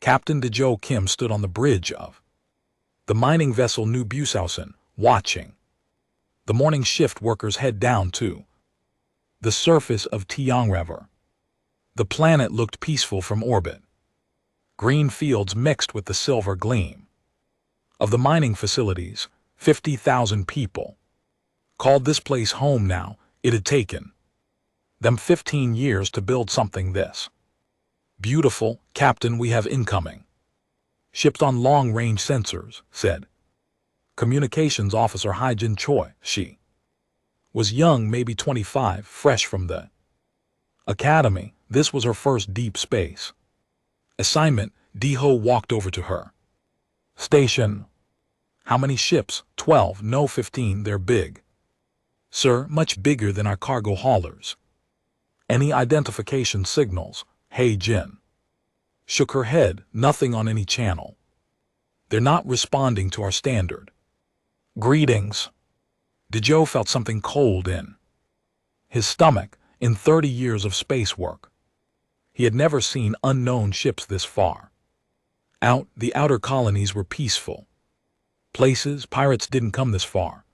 Captain Dejo Kim stood on the bridge of the mining vessel New Busausen, watching the morning shift workers head down to the surface of Tiang River. The planet looked peaceful from orbit. Green fields mixed with the silver gleam of the mining facilities. 50,000 people called this place home now. It had taken them 15 years to build something this beautiful. Captain, we have incoming. Shipped on long-range sensors, said Communications Officer Hai-Jin Choi. She was young, maybe 25, fresh from the academy. This was her first deep space assignment. Deho walked over to her. Station. How many ships? 12. No, 15. They're big. Sir, much bigger than our cargo haulers. Any identification signals? Hai-Jin shook her head. Nothing on any channel. They're not responding to our standard greetings. Dejo felt something cold in his stomach. In 30 years of space work, he had never seen unknown ships this far out. The outer colonies were peaceful places. Pirates didn't come this far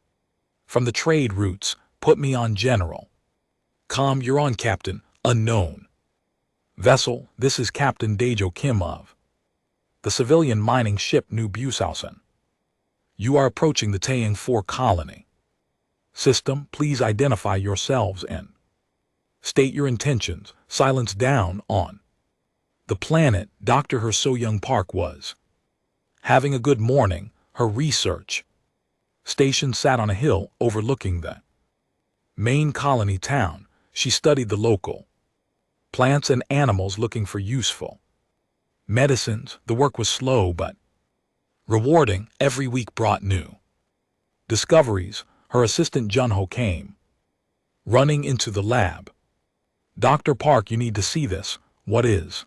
from the trade routes. Put me on, General. Calm, you're on, Captain. Unknown vessel. This is Captain Dejo Kim of the civilian mining ship New Busausen. You are approaching the Taeyang 4 colony system. Please identify yourselves and state your intentions. Silence down on the planet. Dr. Her So-Young Park was having a good morning. Her research station sat on a hill overlooking the main colony town. She studied the local plants and animals, looking for useful medicines. The work was slow but rewarding. Every week brought new discoveries. Her assistant Junho came running into the lab. Dr. Park, you need to see this. What is?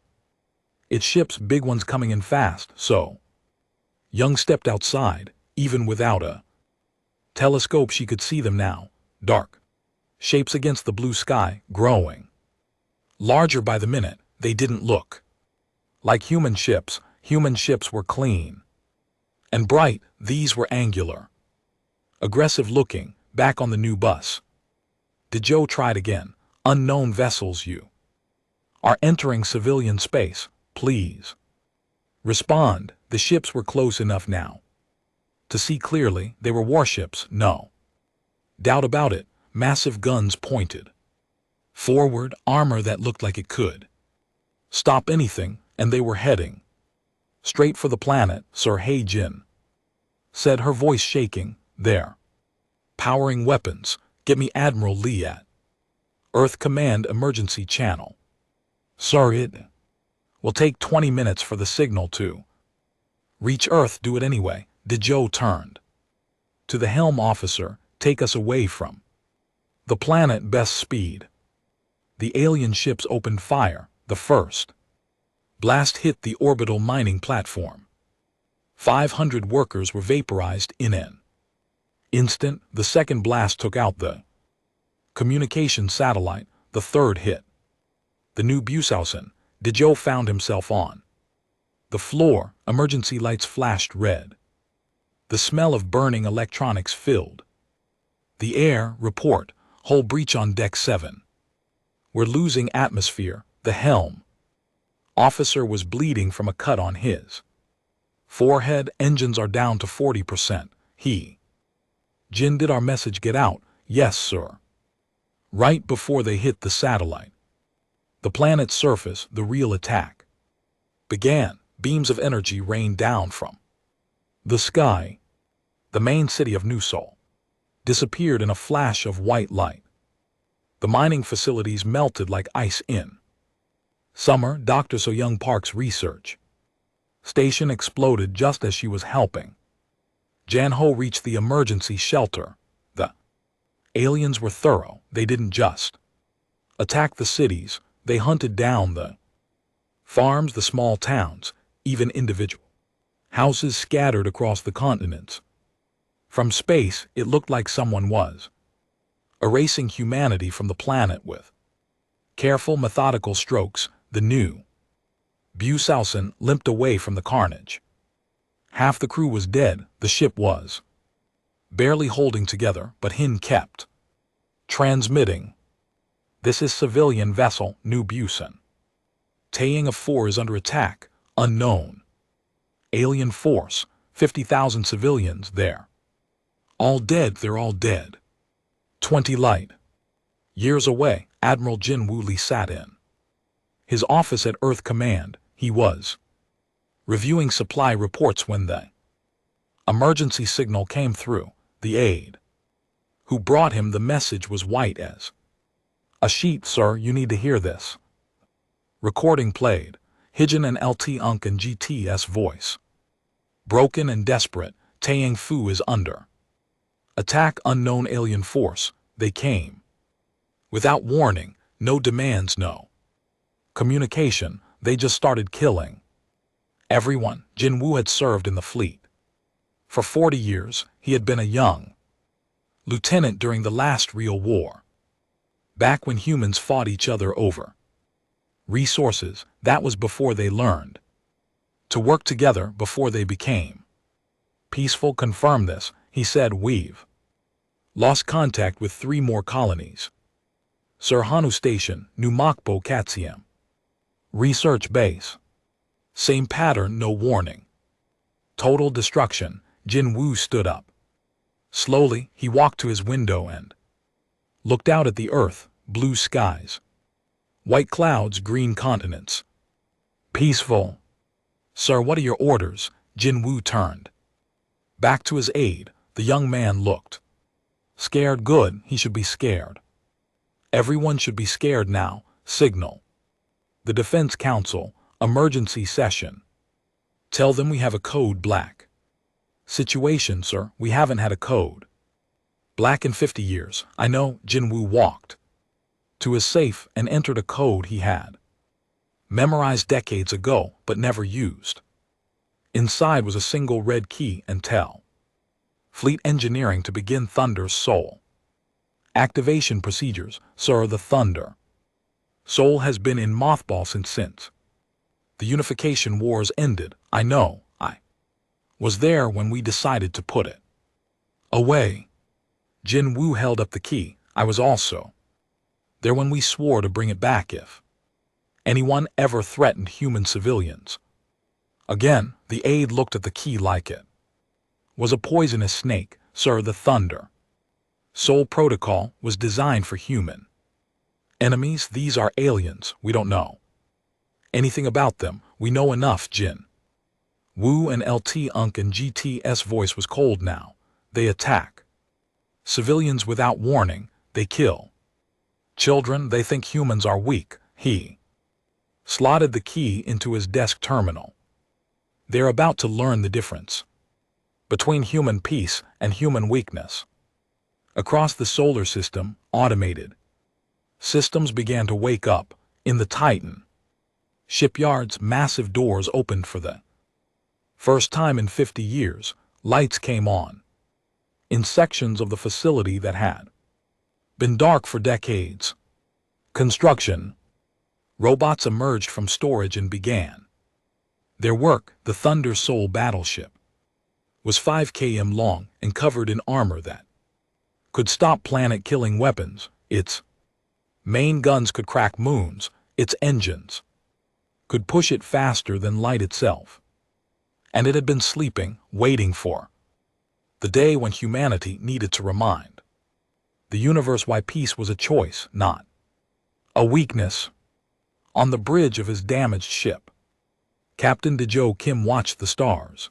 It's ships, big ones coming in fast. So Young stepped outside. Even without a telescope she could see them now. Dark shapes against the blue sky, growing larger by the minute. They didn't look like human ships. Human ships were clean and bright. These were angular, aggressive looking. Back on the new bus, Dejo tried again. Unknown vessels, you are entering civilian space. Please respond. The ships were close enough now to see clearly. They were warships, no doubt about it. Massive guns pointed forward, armor that looked like it could stop anything, and they were heading straight for the planet. Sir Hai-Jin said, her voice shaking. They're powering weapons. Get me Admiral Lee at Earth Command emergency channel. Sir, it will take 20 minutes for the signal to reach Earth. Do it anyway. Dejo turned to the helm officer. Take us away from the planet. Best speed. The alien ships opened fire. The first blast hit the orbital mining platform. 500 workers were vaporized in an instant. The second blast took out the communication satellite. The third hit the New Busausen. Dejo found himself on the floor. Emergency lights flashed red. The smell of burning electronics filled the air. Report, hull breach on deck 7. We're losing atmosphere. The helm officer was bleeding from a cut on his forehead. Engines are down to 40%. Jin, did our message get out? Yes, sir. Right before they hit the satellite, the planet's surface, the real attack began. Beams of energy rained down from the sky. The main city of New Seoul disappeared in a flash of white light. The mining facilities melted like ice in summer. Dr. So-Young Park's research station exploded just as she was helping Janho reach the emergency shelter. The aliens were thorough. They didn't just attack the cities. They hunted down the farms, the small towns, even individual houses scattered across the continents. From space, it looked like someone was erasing humanity from the planet with careful, methodical strokes. The New Busausen limped away from the carnage. Half the crew was dead, the ship was. Barely holding together, but Hin kept. Transmitting. This is civilian vessel, New Busan. Taeyang of 4 is under attack, unknown. Alien force, 50,000 civilians there. All dead, they're all dead. 20 light. Years away, Admiral Jin Woo Lee sat in his office at Earth Command. He was reviewing supply reports when the emergency signal came through. The aide who brought him the message was white as a sheet. Sir, you need to hear this. Recording played. Hijin and LT Unk and GTS voice. Broken and desperate, Taeyang Fu is under attack. Unknown alien force. They came without warning, no demands, no communication. They just started killing everyone. Jin Woo had served in the fleet for 40 years. He had been a young lieutenant during the last real war, back when humans fought each other over resources. That was before they learned to work together, before they became peaceful. Confirm this, he said. We've lost contact with 3 more colonies. Sir, Hanu Station, New Mokpo Katsiam. Research base. Same pattern, no warning. Total destruction. Jin Woo stood up. Slowly, he walked to his window and looked out at the earth, blue skies, white clouds, green continents. Peaceful. Sir, what are your orders? Jin Woo turned back to his aide. The young man looked scared. Good, he should be scared. Everyone should be scared now. Signal the Defense Council, emergency session. Tell them we have a code black situation. Sir, we haven't had a code black in 50 years. I know. Jin Woo walked to his safe and entered a code he had memorized decades ago but never used. Inside was a single red key and tell Fleet Engineering to begin Thunder's Soul activation procedures. Sir, the Thunder Soul has been in mothball since the Unification Wars ended. I know. I was there when we decided to put it away. Jin Woo held up the key. I was also there when we swore to bring it back if anyone ever threatened human civilians again. The aide looked at the key like it was a poisonous snake. Sir, the Thunder Soul protocol was designed for human enemies. These are aliens. We don't know anything about them. We know enough. Jin Woo and LT Unk and GTS voice was cold now. They attack civilians without warning. They kill children. They think humans are weak. He slotted the key into his desk terminal. They're about to learn the difference between human peace and human weakness. Across the solar system, automated systems began to wake up. In the Titan shipyards, massive doors opened for the first time in 50 years. Lights came on in sections of the facility that had been dark for decades. Construction. Robots emerged from storage and began their work. The Thunder Soul battleship was 5 km long and covered in armor that could stop planet-killing weapons. Its main guns could crack moons. Its engines could push it faster than light itself. And it had been sleeping, waiting for the day when humanity needed to remind the universe why peace was a choice, not a weakness. On the bridge of his damaged ship, Captain Dejo Kim watched the stars.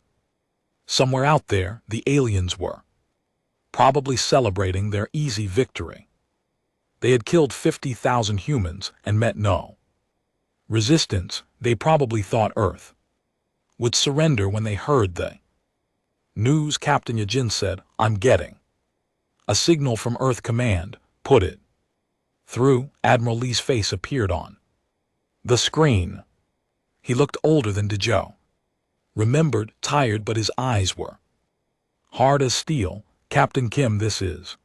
Somewhere out there, the aliens were probably celebrating their easy victory. They had killed 50,000 humans and met no resistance. They probably thought Earth would surrender when they heard the news. Captain Yajin said, I'm getting a signal from Earth Command. Put it through. Admiral Lee's face appeared on the screen. He looked older than Dejo. Remembered, tired, but his eyes were hard as steel. Captain Kim, this is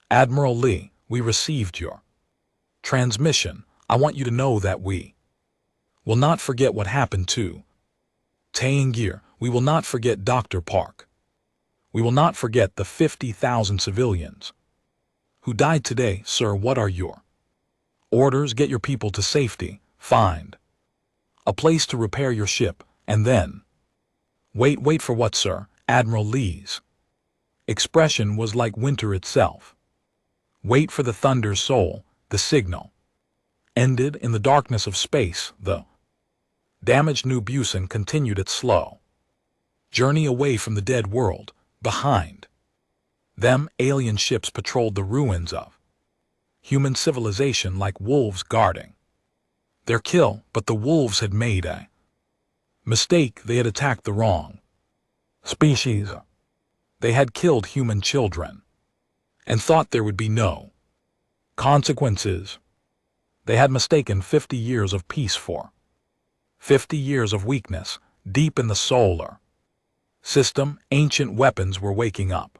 Admiral Lee. We received your transmission. I want you to know that we Will not forget what happened to Taengir. We will not forget Dr. Park. We will not forget the 50,000 civilians who died today. Sir, what are your orders? Get your people to safety, find a place to repair your ship, and then wait for what, sir? Admiral Lee's expression was like winter itself. Wait for the Thunder Soul. The signal ended in the darkness of space. The damaged New Busan continued its slow journey away from the dead world. Behind them, alien ships patrolled the ruins of human civilization like wolves guarding their kill. But the wolves had made a mistake. They had attacked the wrong species. They had killed human children and thought there would be no consequences. They had mistaken 50 years of peace for 50 years of weakness. Deep in the solar system, ancient weapons were waking up.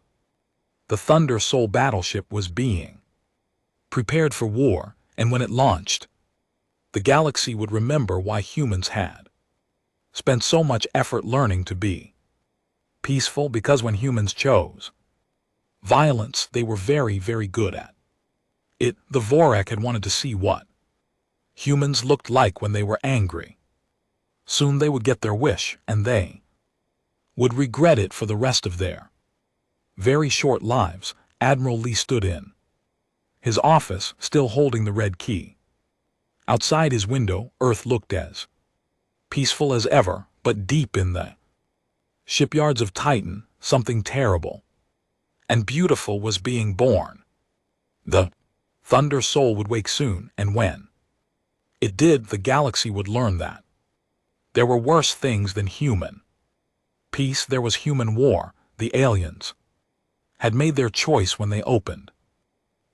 The Thunder Soul battleship was being prepared for war, and when it launched, the galaxy would remember why humans had spent so much effort learning to be peaceful, because when humans chose violence, they were very, very good at it. The Vorak had wanted to see what humans looked like when they were angry. Soon they would get their wish, and they would regret it for the rest of their very short lives. Admiral Lee stood in his office, still holding the red key. Outside his window, Earth looked as peaceful as ever, but deep in the shipyards of Titan, something terrible and beautiful was being born. The Thunder Soul would wake soon, and when it did, the galaxy would learn that there were worse things than human peace. There was human war. The aliens had made their choice when they opened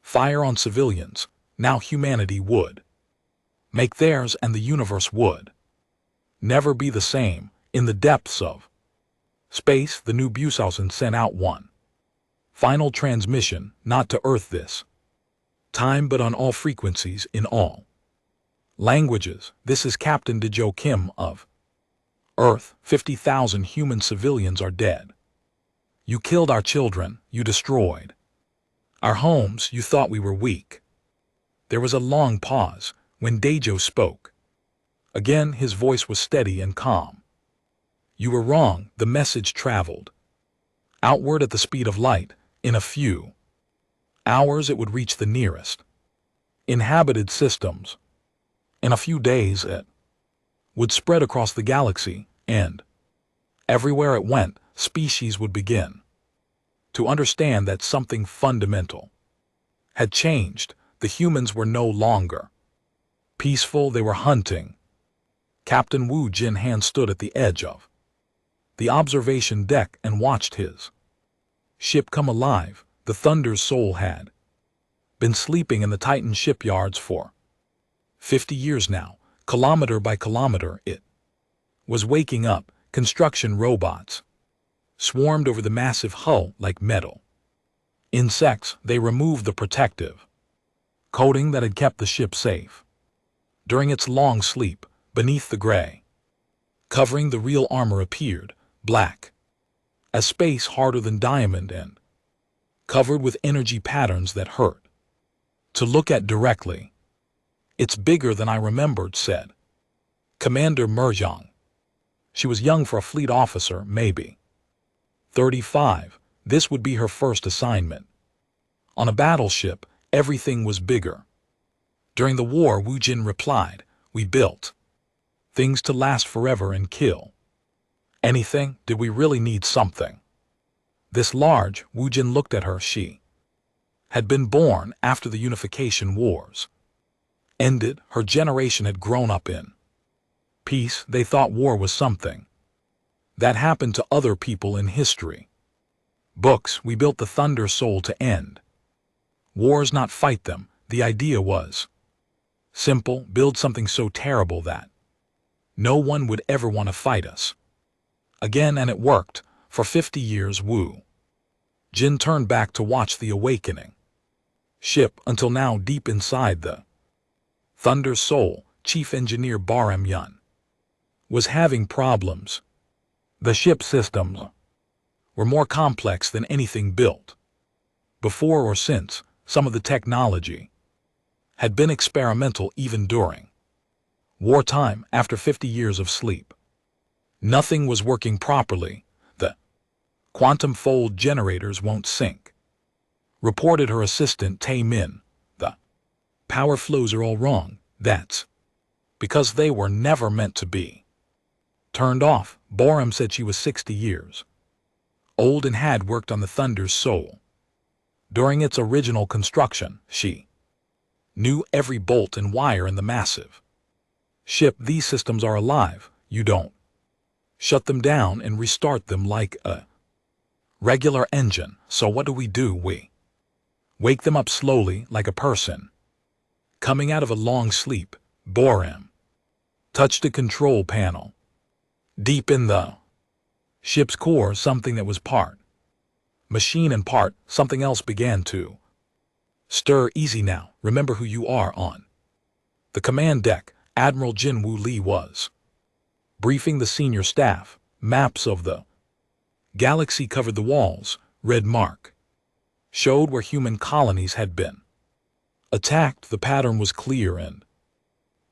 fire on civilians. Now humanity would make theirs, and the universe would never be the same. In the depths of space, the new Bushausen sent out one final transmission, not to Earth this time, but on all frequencies, in all languages. This is Captain Dejo Kim of Earth. 50,000 human civilians are dead. You killed our children. You destroyed our homes. You thought we were weak. There was a long pause. When Dejo spoke again, his voice was steady and calm. You were wrong. The message traveled outward at the speed of light. In a few hours it would reach the nearest inhabited systems. In a few days it would spread across the galaxy, and everywhere it went, species would begin to understand that something fundamental had changed. The humans were no longer peaceful. They were hunting. Captain Wu Jinhan stood at the edge of the observation deck and watched his ship come alive. The Thunder's Soul had been sleeping in the Titan shipyards for 50 years now. Kilometer by kilometer it was waking up. Construction robots swarmed over the massive hull like metal insects. They removed the protective coating that had kept the ship safe during its long sleep. Beneath the gray covering, the real armor appeared, black as space, harder than diamond, and covered with energy patterns that hurt to look at directly. It's bigger than I remembered, said Commander Merjiang. She was young for a fleet officer, maybe 35. This would be her first assignment on a battleship. Everything was bigger. During the war, Wu Jin replied, we built things to last forever and kill anything. Did we really need something this large? Wu Jin looked at her. She had been born after the unification wars ended. Her generation had grown up in peace. They thought war was something that happened to other people in history books. We built the Thunder Soul to end wars, not fight them. The idea was simple: build something so terrible that no one would ever want to fight us again. And it worked. For 50 years, Wu Jin turned back to watch the awakening ship, until now, deep inside the Thunder Soul, Chief Engineer Baram Yun was having problems. The ship systems were more complex than anything built before or since. Some of the technology had been experimental even during wartime. After 50 years of sleep, nothing was working properly. The quantum fold generators won't sync, reported her assistant Tae Min. The power flows are all wrong. That's because they were never meant to be turned off. Borum said she was 60 years old and had worked on the Thunder's Soul during its original construction. She knew every bolt and wire in the massive ship. These systems are alive. You don't shut them down and restart them like a regular engine. So what do? We wake them up slowly, like a person coming out of a long sleep. Borum touched a control panel. Deep in the ship's core, something that was part machine and part something else began to stir. Easy now. Remember who you are. On the command deck, Admiral Jin Woo Lee was briefing the senior staff. Maps of the galaxy covered the walls. Red mark showed where human colonies had been attacked. The pattern was clear and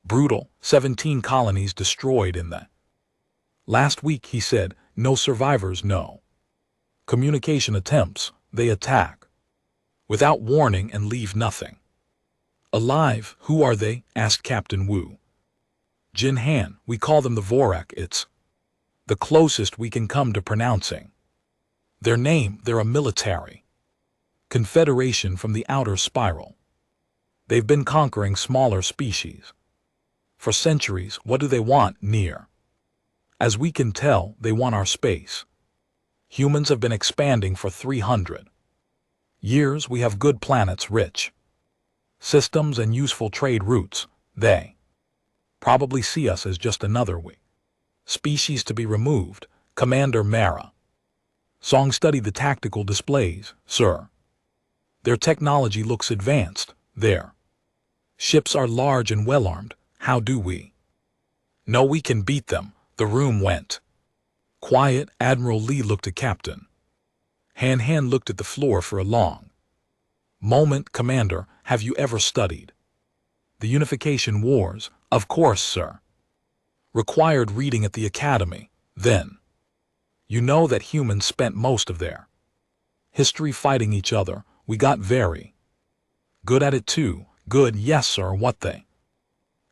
brutal. 17 colonies destroyed in the last week, he said. No survivors, no communication attempts. They attack without warning and leave nothing alive. Who are they? Asked Captain Wu. Jin Han. We call them the Vorak. It's the closest we can come to pronouncing their name. They're a military confederation from the outer spiral. They've been conquering smaller species for centuries. What do they want? Near as we can tell, they want our space. Humans have been expanding for 300 years. We have good planets, rich systems, and useful trade routes. They probably see us as just another species to be removed. Commander Mara Song studied the tactical displays. Sir, their technology looks advanced. Their ships are large and well-armed. How do we know we can beat them? The room went quiet. Admiral Lee looked at Captain Han. Han looked at the floor for a long moment. Commander, have you ever studied the Unification Wars? Of course, sir. Required reading at the academy. Then you know that humans spent most of their history fighting each other. We got very good at it too. Good, yes, sir. What they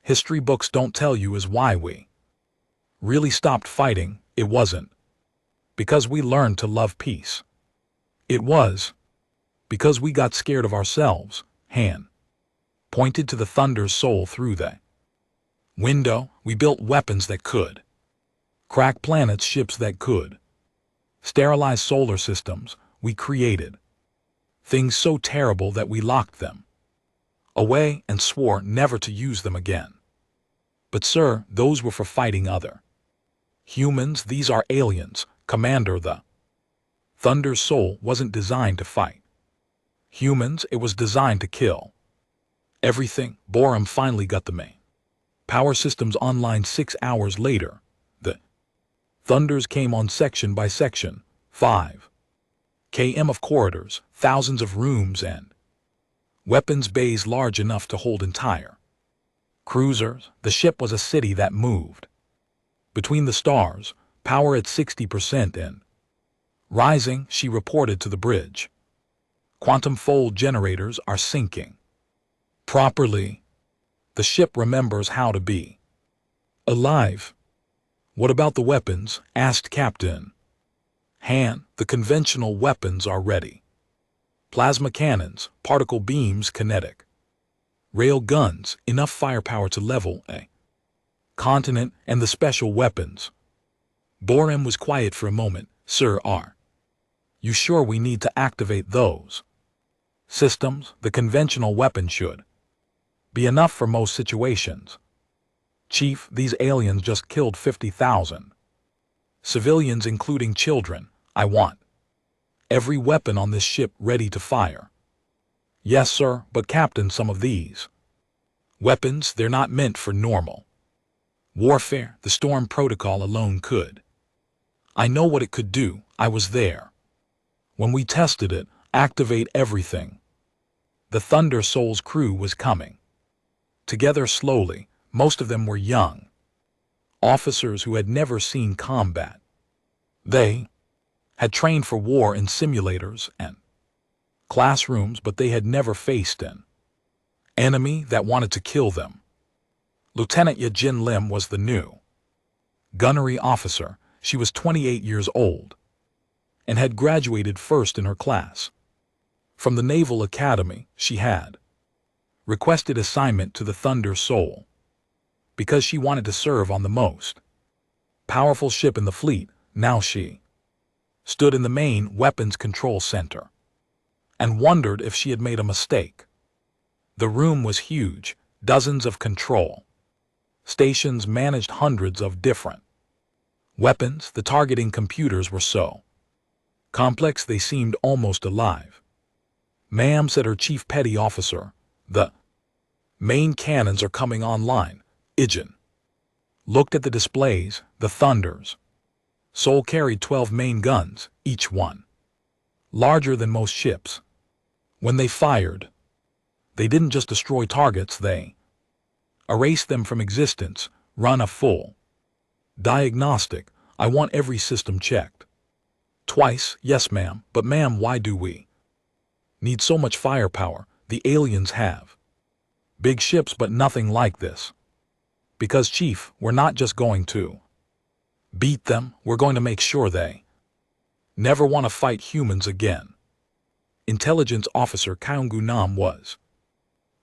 history books don't tell you is why we really stopped fighting. It wasn't because we learned to love peace. It was because we got scared of ourselves. Han pointed to the Thunder's Soul through the window. We built weapons that could crack planets, ships that could sterilize solar systems. We created things so terrible that we locked them away and swore never to use them again. But sir, those were for fighting other humans. These are aliens. Commander, the Thunder's Soul wasn't designed to fight humans. It was designed to kill everything. Borum finally got the main power systems online. 6 hours later, the Thunders came on section by section. 5 km of corridors, thousands of rooms, and weapons bays large enough to hold entire cruisers. The ship was a city that moved between the stars, power at 60% and rising. She reported to the bridge. Quantum fold generators are syncing properly. The ship remembers how to be alive. What about the weapons? Asked Captain Han. The conventional weapons are ready. Plasma cannons, particle beams, kinetic rail guns, enough firepower to level a continent, and the special weapons. Borum was quiet for a moment. Sir, are you sure we need to activate those systems? The conventional weapon should be enough for most situations. Chief, these aliens just killed 50,000 civilians, including children. I want every weapon on this ship ready to fire. Yes, sir, but Captain, some of these weapons, they're not meant for normal Warfare, the Storm Protocol alone could. I know what it could do. I was there. When we tested it, activate everything. The Thunder Soul's crew was coming. Together slowly, most of them were young. Officers who had never seen combat. They had trained for war in simulators and classrooms, but they had never faced an enemy that wanted to kill them. Lieutenant Yajin Lim was the new gunnery officer. She was 28 years old and had graduated first in her class. From the Naval Academy, she had requested assignment to the Thunder Soul because she wanted to serve on the most powerful ship in the fleet. Now she stood in the main weapons control center and wondered if she had made a mistake. The room was huge, dozens of control stations managed hundreds of different weapons. The targeting computers were so complex they seemed almost alive. "Ma'am," said her chief petty officer, "the main cannons are coming online." Ijin looked at the displays. The Thunder's Soul carried 12 main guns, each one larger than most ships. When they fired, they didn't just destroy targets, they erased them from existence. Run a full diagnostic. I want every system checked. Twice. Yes, ma'am. But ma'am, why do we need so much firepower? The aliens have big ships, but nothing like this. Because, Chief, we're not just going to beat them, we're going to make sure they never want to fight humans again. Intelligence officer Kaungu Nam was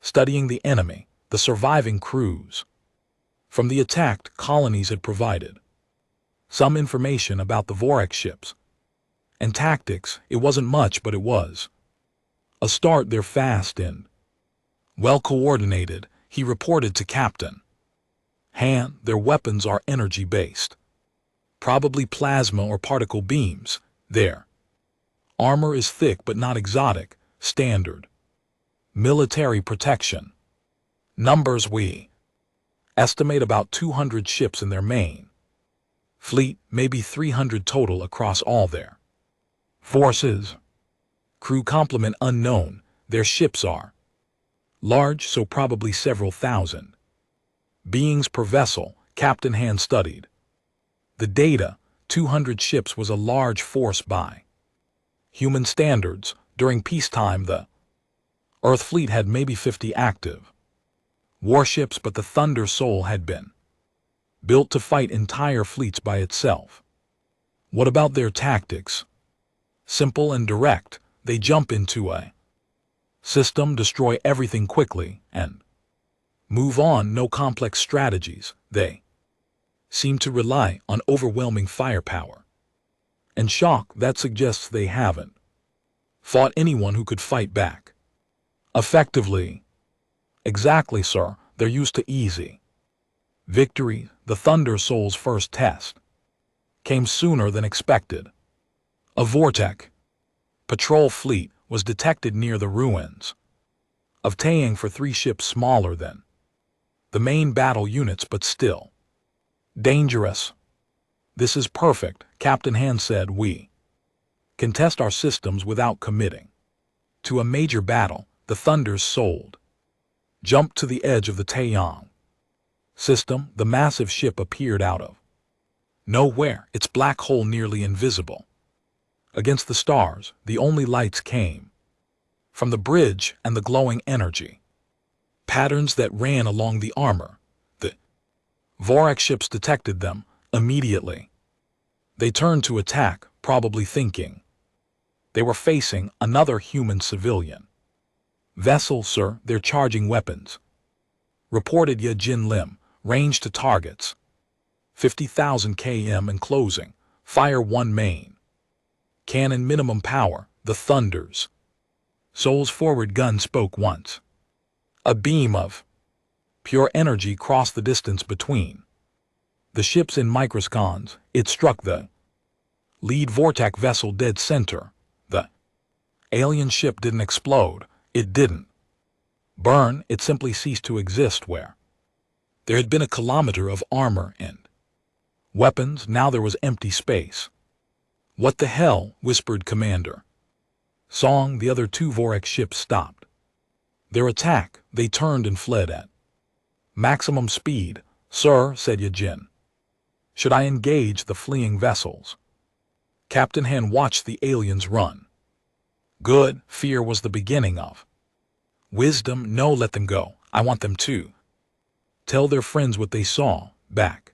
studying the enemy, the surviving crews from the attacked colonies had provided some information about the Vorak ships and tactics. It wasn't much, but it was a start. They're fast and well coordinated, he reported to Captain Han. Their weapons are energy-based, probably plasma or particle beams. Their armor is thick but not exotic, standard military protection. Numbers: we estimate about 200 ships in their main fleet, maybe 300 total across all their forces. Crew complement unknown. Their ships are large, so probably several thousand beings per vessel. Captain Han studied the data. 200 ships was a large force by human standards. During peacetime, the Earth fleet had maybe 50 active warships, but the Thunder Soul had been built to fight entire fleets by itself. What about their tactics? Simple and direct. They jump into a system, destroy everything quickly, and move on. No complex strategies. They seem to rely on overwhelming firepower and shock. That suggests they haven't fought anyone who could fight back effectively. Exactly, sir. They're used to easy victory. The Thunder Soul's first test came sooner than expected. A Vortek patrol fleet was detected near the ruins of Taeyang for 3 ships smaller than the main battle units, but still dangerous. This is perfect, Captain Han said. We can test our systems without committing to a major battle. The Thunder's Soul jumped to the edge of the Taeyang system. The massive ship appeared out of nowhere, its black hole nearly invisible against the stars. The only lights came from the bridge and the glowing energy patterns that ran along the armor. The Vorak ships detected them immediately. They turned to attack, probably thinking they were facing another human civilian vessel. Sir, they're charging weapons, reported Yajin Lim. Range to targets 50,000 km and closing. Fire 1 main cannon. Minimum power. The Thunder's Soul's forward gun spoke once. A beam of pure energy crossed the distance between the ships in microsecons. It struck the lead Vortak vessel dead center. The alien ship didn't explode. It didn't burn. It simply ceased to exist. Where There had been a kilometer of armor and weapons, now there was empty space. "What the hell?" whispered Commander Song. The other two Vorex ships stopped their attack. They turned and fled at maximum speed. "Sir," said Yajin, "should I engage the fleeing vessels?" Captain Han watched the aliens run. Good. Fear was the beginning of wisdom. No, let them go. I want them to tell their friends what they saw. Back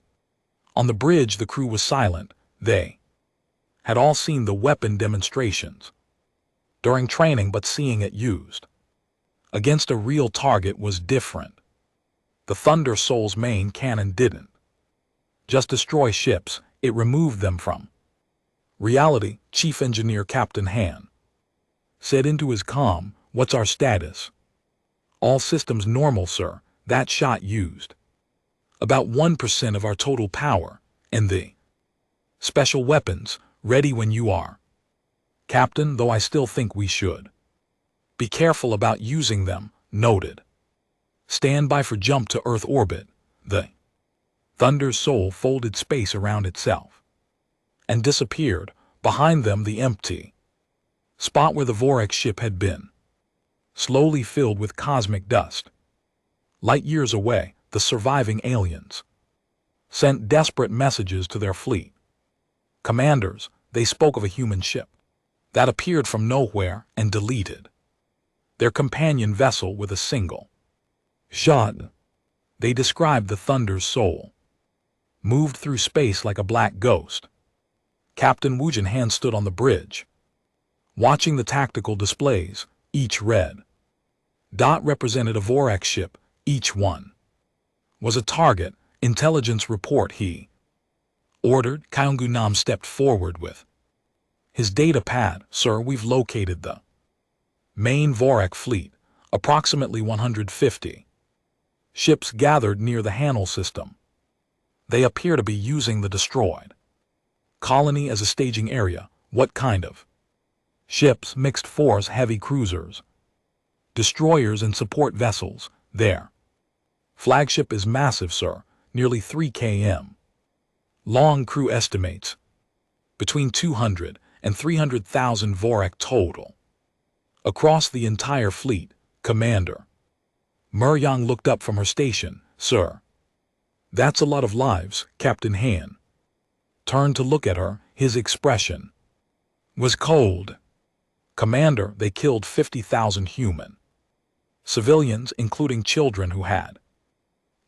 on the bridge, the crew was silent. They had all seen the weapon demonstrations during training, but seeing it used against a real target was different. The Thunder Soul's main cannon didn't just destroy ships, it removed them from reality. Chief Engineer Captain Han said into his comm, "What's our status?" "All systems normal, sir. That shot used about 1% of our total power, and the special weapons ready when you are, Captain, though I still think we should be careful about using them." Noted. "Stand by for jump to Earth orbit." The Thunder Soul folded space around itself and disappeared. Behind them, the empty spot where the Vorex ship had been slowly filled with cosmic dust. Light years away, the surviving aliens sent desperate messages to their fleet commanders. They spoke of a human ship that appeared from nowhere and deleted their companion vessel with a single shot. They described the Thunder Soul moved through space like a black ghost. Captain Wujin Han stood on the bridge, watching the tactical displays. Each red dot represented a Vorex ship. Each one was a target. "Intelligence report," he ordered. Kaungu Nam stepped forward with his data pad. "Sir, we've located the main Vorex fleet, approximately 150 ships gathered near the Hanel system. They appear to be using the destroyed colony as a staging area." "What kind of ships?" "Mixed force heavy cruisers, destroyers and support vessels. Their flagship is massive, sir, nearly 3 km long. Crew estimates between 200 and 300,000 Vorex total across the entire fleet." Commander Muryang looked up from her station. "Sir, that's a lot of lives." Captain Han turned to look at her. His expression was cold. "Commander, they killed 50,000 human civilians, including children who had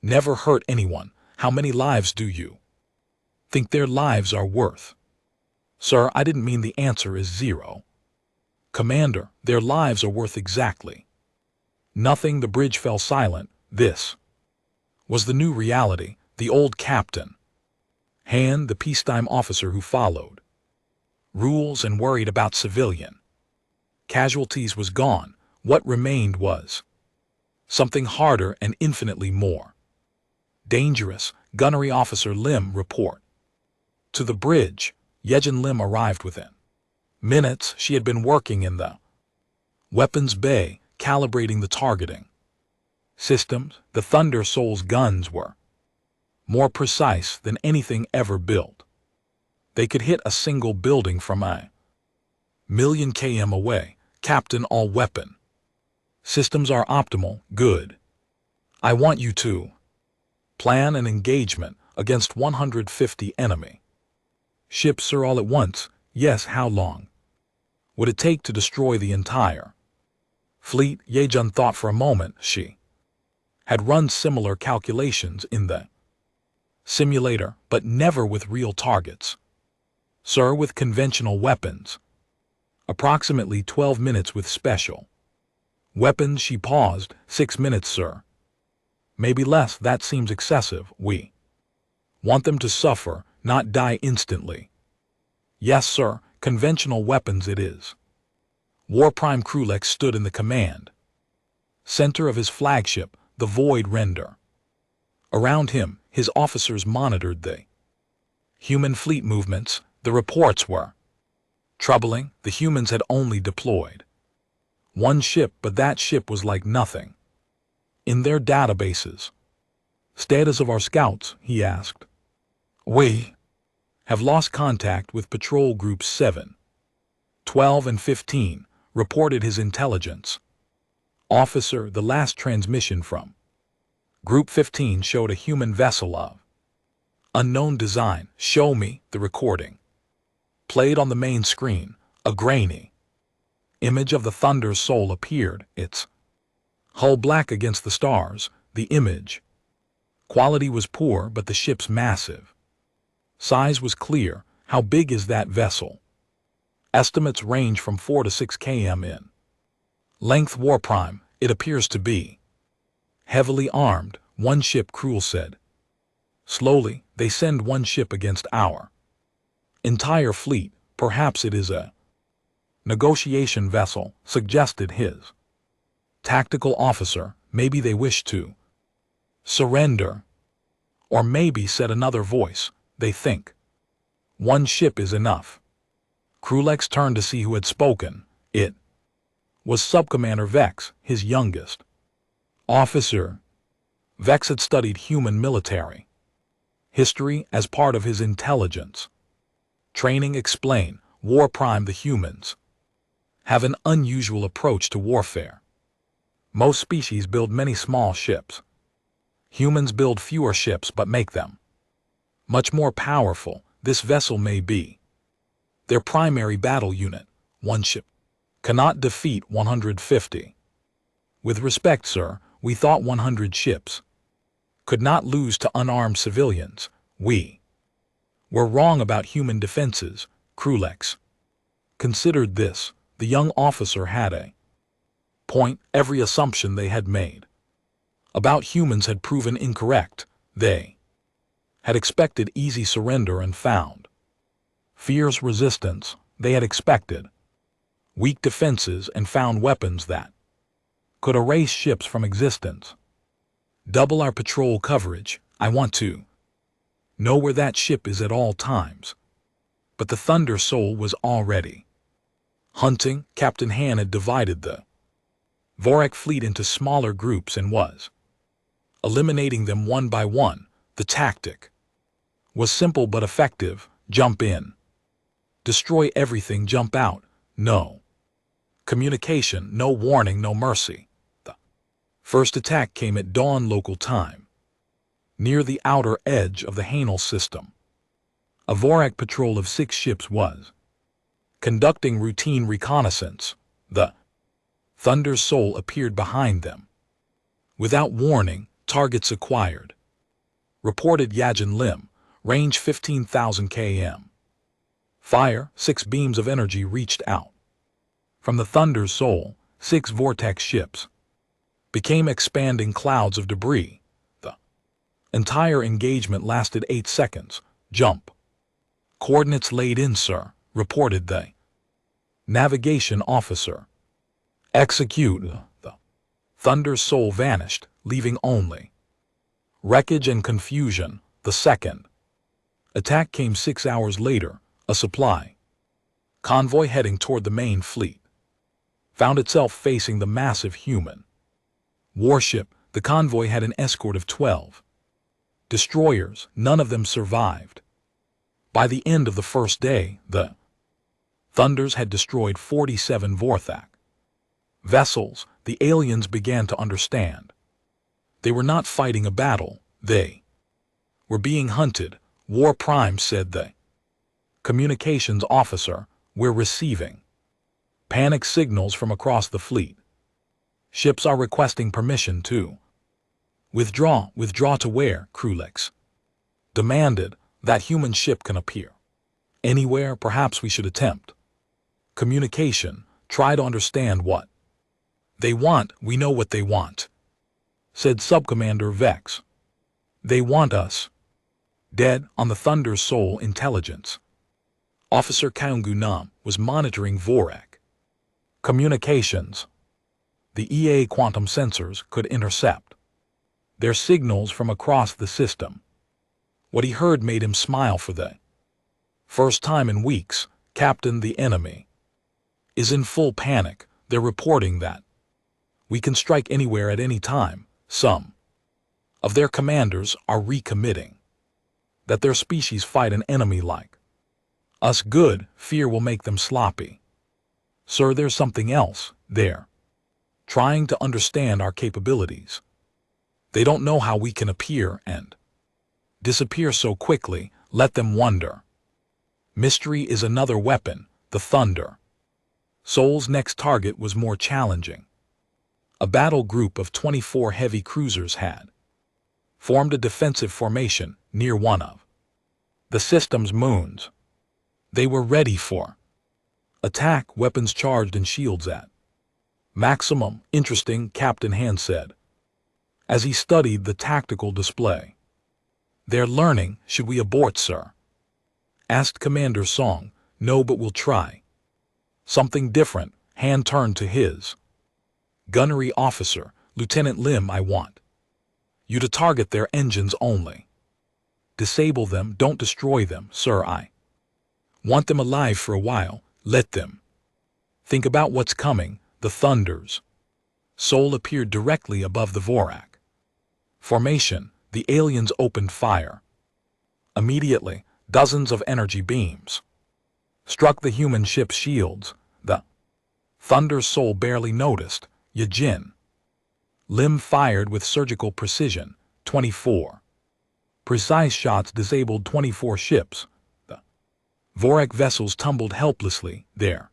never hurt anyone. How many lives do you think their lives are worth?" "Sir, I didn't mean." "The answer is 0. Commander, their lives are worth exactly nothing." The bridge fell silent. This was the new reality. The old Captain Han, the peacetime officer who followed rules and worried about civilian casualties, was gone. What remained was something harder and infinitely more dangerous. Gunnery Officer Lim, report to the bridge. Yejin Lim arrived within minutes. She had been working in the weapons bay, calibrating the targeting systems. The Thunder Soul's guns were more precise than anything ever built. They could hit a single building from a million km away. "Captain, all weapon systems are optimal." "Good. I want you to plan an engagement against 150 enemy ships, sir, all at once." "Yes, how long would it take to destroy the entire fleet?" Yejun thought for a moment. She had run similar calculations in the simulator, but never with real targets. "Sir, with conventional weapons, approximately 12 minutes. With special weapons," she paused, 6 minutes, sir. "Maybe less. That seems excessive. We want them to suffer, not die instantly." "Yes, sir. Conventional weapons it is." War Prime Krulek stood in the command center of his flagship, the Void Render. Around him, his officers monitored the human fleet movements. The reports were troubling. The humans had only deployed one ship, but that ship was like nothing in their databases. Status of our scouts, he asked. We have lost contact with Patrol Groups 7, 12, and 15, reported his intelligence. Officer, the last transmission from Group 15 showed a human vessel of unknown design. Show me the recording. Played on the main screen, a grainy image of the Thunder Soul appeared, its hull black against the stars. The image quality was poor, but the ship's massive size was clear. How big is that vessel? Estimates range from 4 to 6 km in length. War Prime, it appears to be heavily armed, one ship, Cruel said. Slowly, they send one ship against our entire fleet. Perhaps it is a negotiation vessel, suggested his tactical officer. Maybe they wish to surrender. Or maybe, said another voice, they think one ship is enough. Krulex turned to see who had spoken. It was Subcommander Vex, his youngest officer. Vex had studied human military history as part of his intelligence training. Explain. War Prime, the humans have an unusual approach to warfare. Most species build many small ships. Humans build fewer ships but make them much more powerful. This vessel may be their primary battle unit. One ship cannot defeat 150. With respect, sir, we thought 100 ships could not lose to unarmed civilians. We were wrong about human defenses. Krulex considered this. The young officer had a point. Every assumption they had made about humans had proven incorrect. They had expected easy surrender and found fierce resistance. They had expected weak defenses and found weapons that could erase ships from existence. Double our patrol coverage. I want to know where that ship is at all times. But the Thunder Soul was already hunting. Captain Han had divided the Vorak fleet into smaller groups and was eliminating them one by one. The tactic was simple but effective. Jump in. Destroy everything. Jump out. No communication, no warning, no mercy. The first attack came at dawn local time, near the outer edge of the Hanel system. A Vorak patrol of 6 ships was conducting routine reconnaissance. The Thunder Soul appeared behind them. Without warning, targets acquired. Reported Yajin Lim, range 15,000 km. Fire. 6 beams of energy reached out from the Thunder Soul. 6 vortex ships became expanding clouds of debris. The entire engagement lasted 8 seconds. Jump. Coordinates laid in, sir, reported the navigation officer. Execute. The Thunder Soul vanished, leaving only wreckage and confusion. The second attack came 6 hours later. A supply convoy heading toward the main fleet found itself facing the massive human warship. The convoy had an escort of 12 destroyers. None of them survived. By the end of the first day, the Thunders had destroyed 47 Vorthak vessels. The aliens began to understand. They were not fighting a battle. They were being hunted. War Prime, said the communications officer. We're receiving panic signals from across the fleet. Ships are requesting permission to withdraw. Withdraw to where? Krulex demanded. That human ship can appear anywhere. Perhaps we should attempt communication. Try to understand what they want. We know what they want, said Subcommander Vex. They want us dead. On the Thunder Soul intelligence officer Kaungu Nam was monitoring Vorak communications. The EA quantum sensors could intercept their signals from across the system. What he heard made him smile for the first time in weeks. Captain, the enemy is in full panic. They're reporting that we can strike anywhere at any time. Some of their commanders are recommitting. That their species fight an enemy like us good, fear will make them sloppy. Sir, there's something else there. Trying to understand our capabilities. They don't know how we can appear and disappear so quickly, let them wonder. Mystery is another weapon, the thunder. Sol's next target was more challenging. A battle group of 24 heavy cruisers had formed a defensive formation near one of the system's moons. They were ready for attack, weapons charged and shields at maximum. Interesting, Captain Han said, as he studied the tactical display. They're learning. Should we abort, sir? Asked Commander Song. No, but we'll try something different. Han turned to his gunnery officer. Lieutenant Lim, I want you to target their engines only. Disable them, don't destroy them, sir. I want them alive for a while. Let them think about what's coming. The thunders. Sol appeared directly above the Vorak formation. The aliens opened fire. Immediately, dozens of energy beams struck the human ship's shields. The thunder Sol barely noticed. Yajin Lim fired with surgical precision. 24 precise shots disabled 24 ships. The Vorak vessels tumbled helplessly, their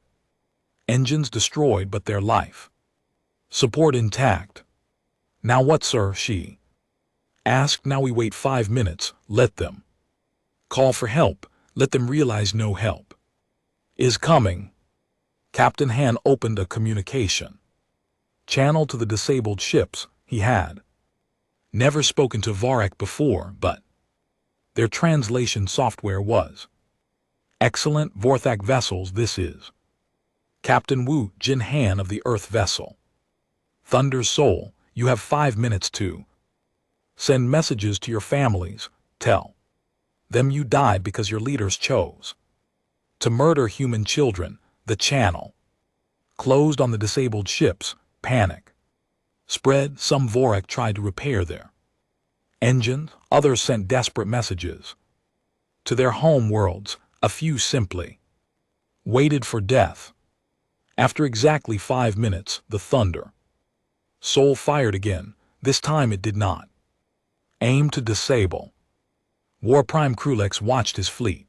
engines destroyed but their life support intact. Now what, sir? She asked. Now we wait 5 minutes. Let them call for help. Let them realize no help is coming. Captain Han opened a communication channel to the disabled ships. He had never spoken to Vorak before, but their translation software was excellent. Vorthak vessels, this is Captain Wu Jin Han of the Earth vessel Thunder Sol. You have 5 minutes to send messages to your families. Tell them you died because your leaders chose to murder human children. The channel closed on the disabled ships. Panic spread. Some Vorak tried to repair their engines. Others sent desperate messages to their home worlds. A few simply waited for death. After exactly 5 minutes, the thunder Sol fired again. This time it did not aim to disable. War Prime Krulex watched his fleet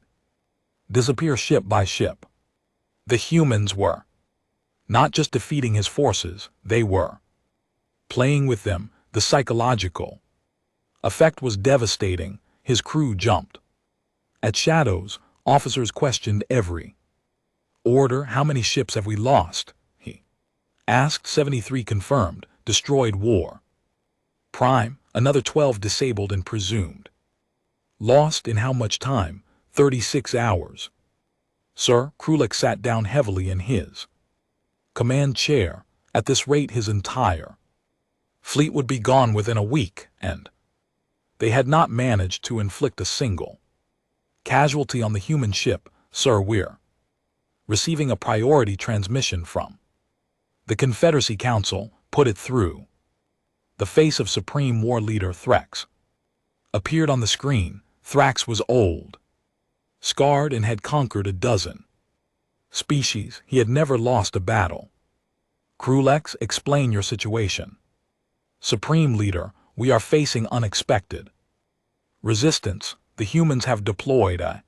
disappear ship by ship. The humans were not just defeating his forces, they were playing with them. The psychological effect was devastating. His crew jumped at shadows. Officers questioned every order. How many ships have we lost? He asked. 73 confirmed. Destroyed. War Prime. Another 12 disabled and presumed lost. In how much time? 36 hours. Sir, Krulex sat down heavily in his command chair. At this rate his entire fleet would be gone within a week, and they had not managed to inflict a single casualty on the human ship. Sir, we're receiving a priority transmission from the Confederacy Council. Put it through. The face of Supreme War Leader Thrax appeared on the screen. Thrax was old, scarred, and had conquered a dozen species. He had never lost a battle. Krulex, explain your situation. Supreme Leader, we are facing unexpected resistance. The humans have deployed a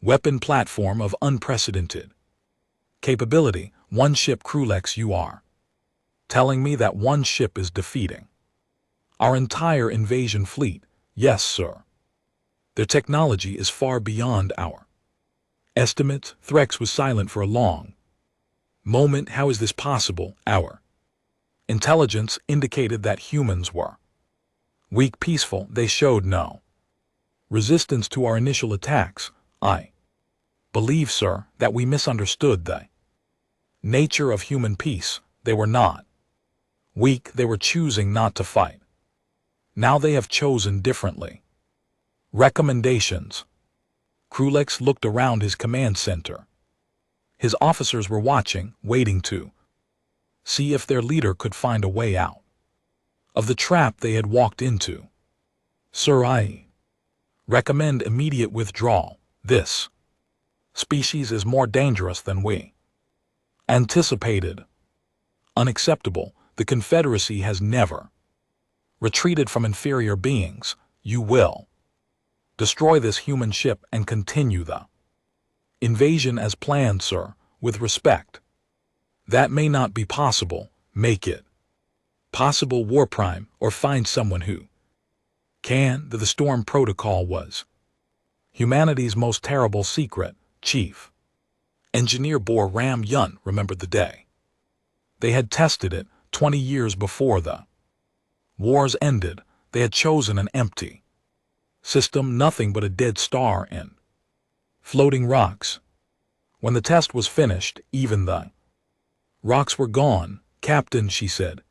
weapon platform of unprecedented capability. One ship. Krulex, you are telling me that one ship is defeating our entire invasion fleet? Yes, sir. Their technology is far beyond our estimates. Threx was silent for a long moment. How is this possible? Our intelligence indicated that humans were weak, peaceful. They showed no resistance to our initial attacks. I believe, sir, that we misunderstood the nature of human peace. They were not weak. They were choosing not to fight. Now they have chosen differently. Recommendations. Krulex looked around his command center. His officers were watching, waiting to see if their leader could find a way out of the trap they had walked into. Sir, I recommend immediate withdrawal. This species is more dangerous than we anticipated. Unacceptable. The Confederacy has never retreated from inferior beings. You will destroy this human ship and continue the invasion as planned, sir, with respect. That may not be possible. Make it possible, War Prime, or find someone who can. The Storm Protocol was humanity's most terrible secret. Chief Engineer Bor Ram Yun remembered the day they had tested it 20 years before the wars ended. They had chosen an empty system, nothing but a dead star and floating rocks. When the test was finished, even the rocks were gone. Captain, she said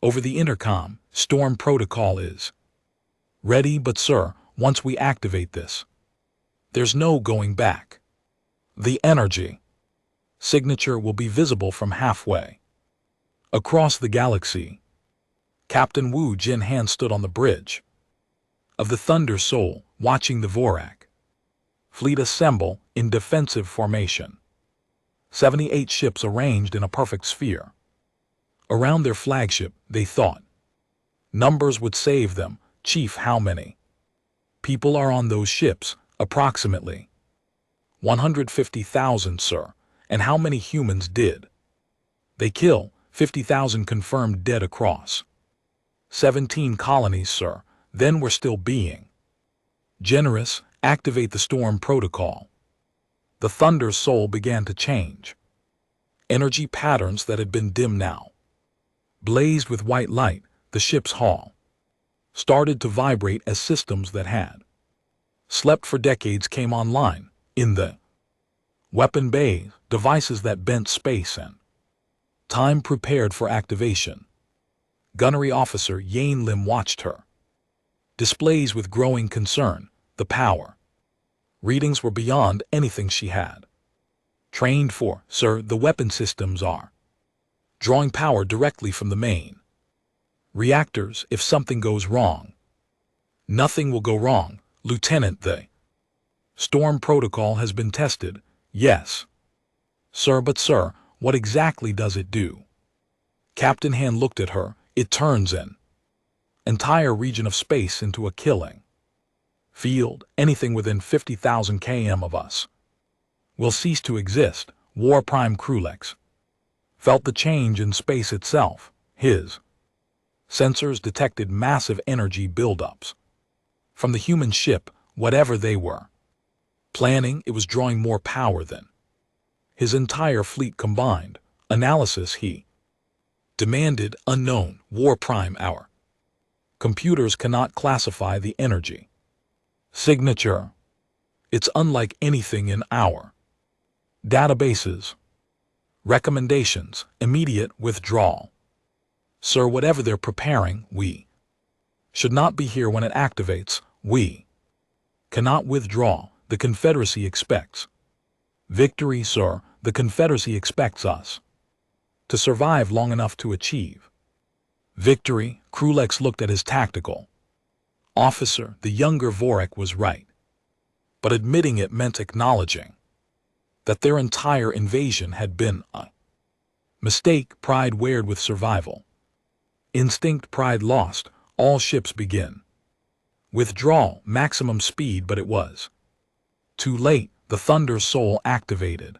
over the intercom, Storm Protocol is ready, but sir, once we activate this, there's no going back. The energy signature will be visible from halfway across the galaxy. Captain Wu Jinhan stood on the bridge of the Thunder Soul, watching the Vorak fleet assemble in defensive formation. 78 ships arranged in a perfect sphere around their flagship. They thought numbers would save them. Chief, how many people are on those ships? Approximately 150,000, sir. And how many humans did they kill? 50,000 confirmed dead across 17 colonies, sir. Then we're still being generous. Activate the Storm Protocol. The Thunder Soul began to change. Energy patterns that had been dim now blazed with white light. The ship's hull started to vibrate as systems that had slept for decades came online. In the weapon bay, devices that bent space and time prepared for activation. Gunnery Officer Yain Lim watched her displays with growing concern. The power readings were beyond anything she had trained for. Sir, the weapon systems are drawing power directly from the main reactors. If something goes wrong, nothing will go wrong, Lieutenant. The Storm Protocol has been tested. Yes, sir, but sir, what exactly does it do? Captain Han looked at her. It turns an entire region of space into a killing field. Anything within 50,000 km of us will cease to exist. War Prime Krulex felt the change in space itself. His sensors detected massive energy buildups from the human ship. Whatever they were planning, it was drawing more power than his entire fleet combined. Analysis, he demanded. Unknown. War Prime, our computers cannot classify the energy signature. It's unlike anything in our databases. Recommendations: immediate withdrawal. Sir, whatever they're preparing, we should not be here when it activates. We cannot withdraw. The Confederacy expects victory, sir. The Confederacy expects us to survive long enough to achieve victory. Krulex looked at his tactical officer. The younger Vorak was right, but admitting it meant acknowledging that their entire invasion had been a mistake. Pride weared with survival instinct. Pride lost. All ships begin withdrawal. Maximum speed, but it was too late. The Thunder Soul activated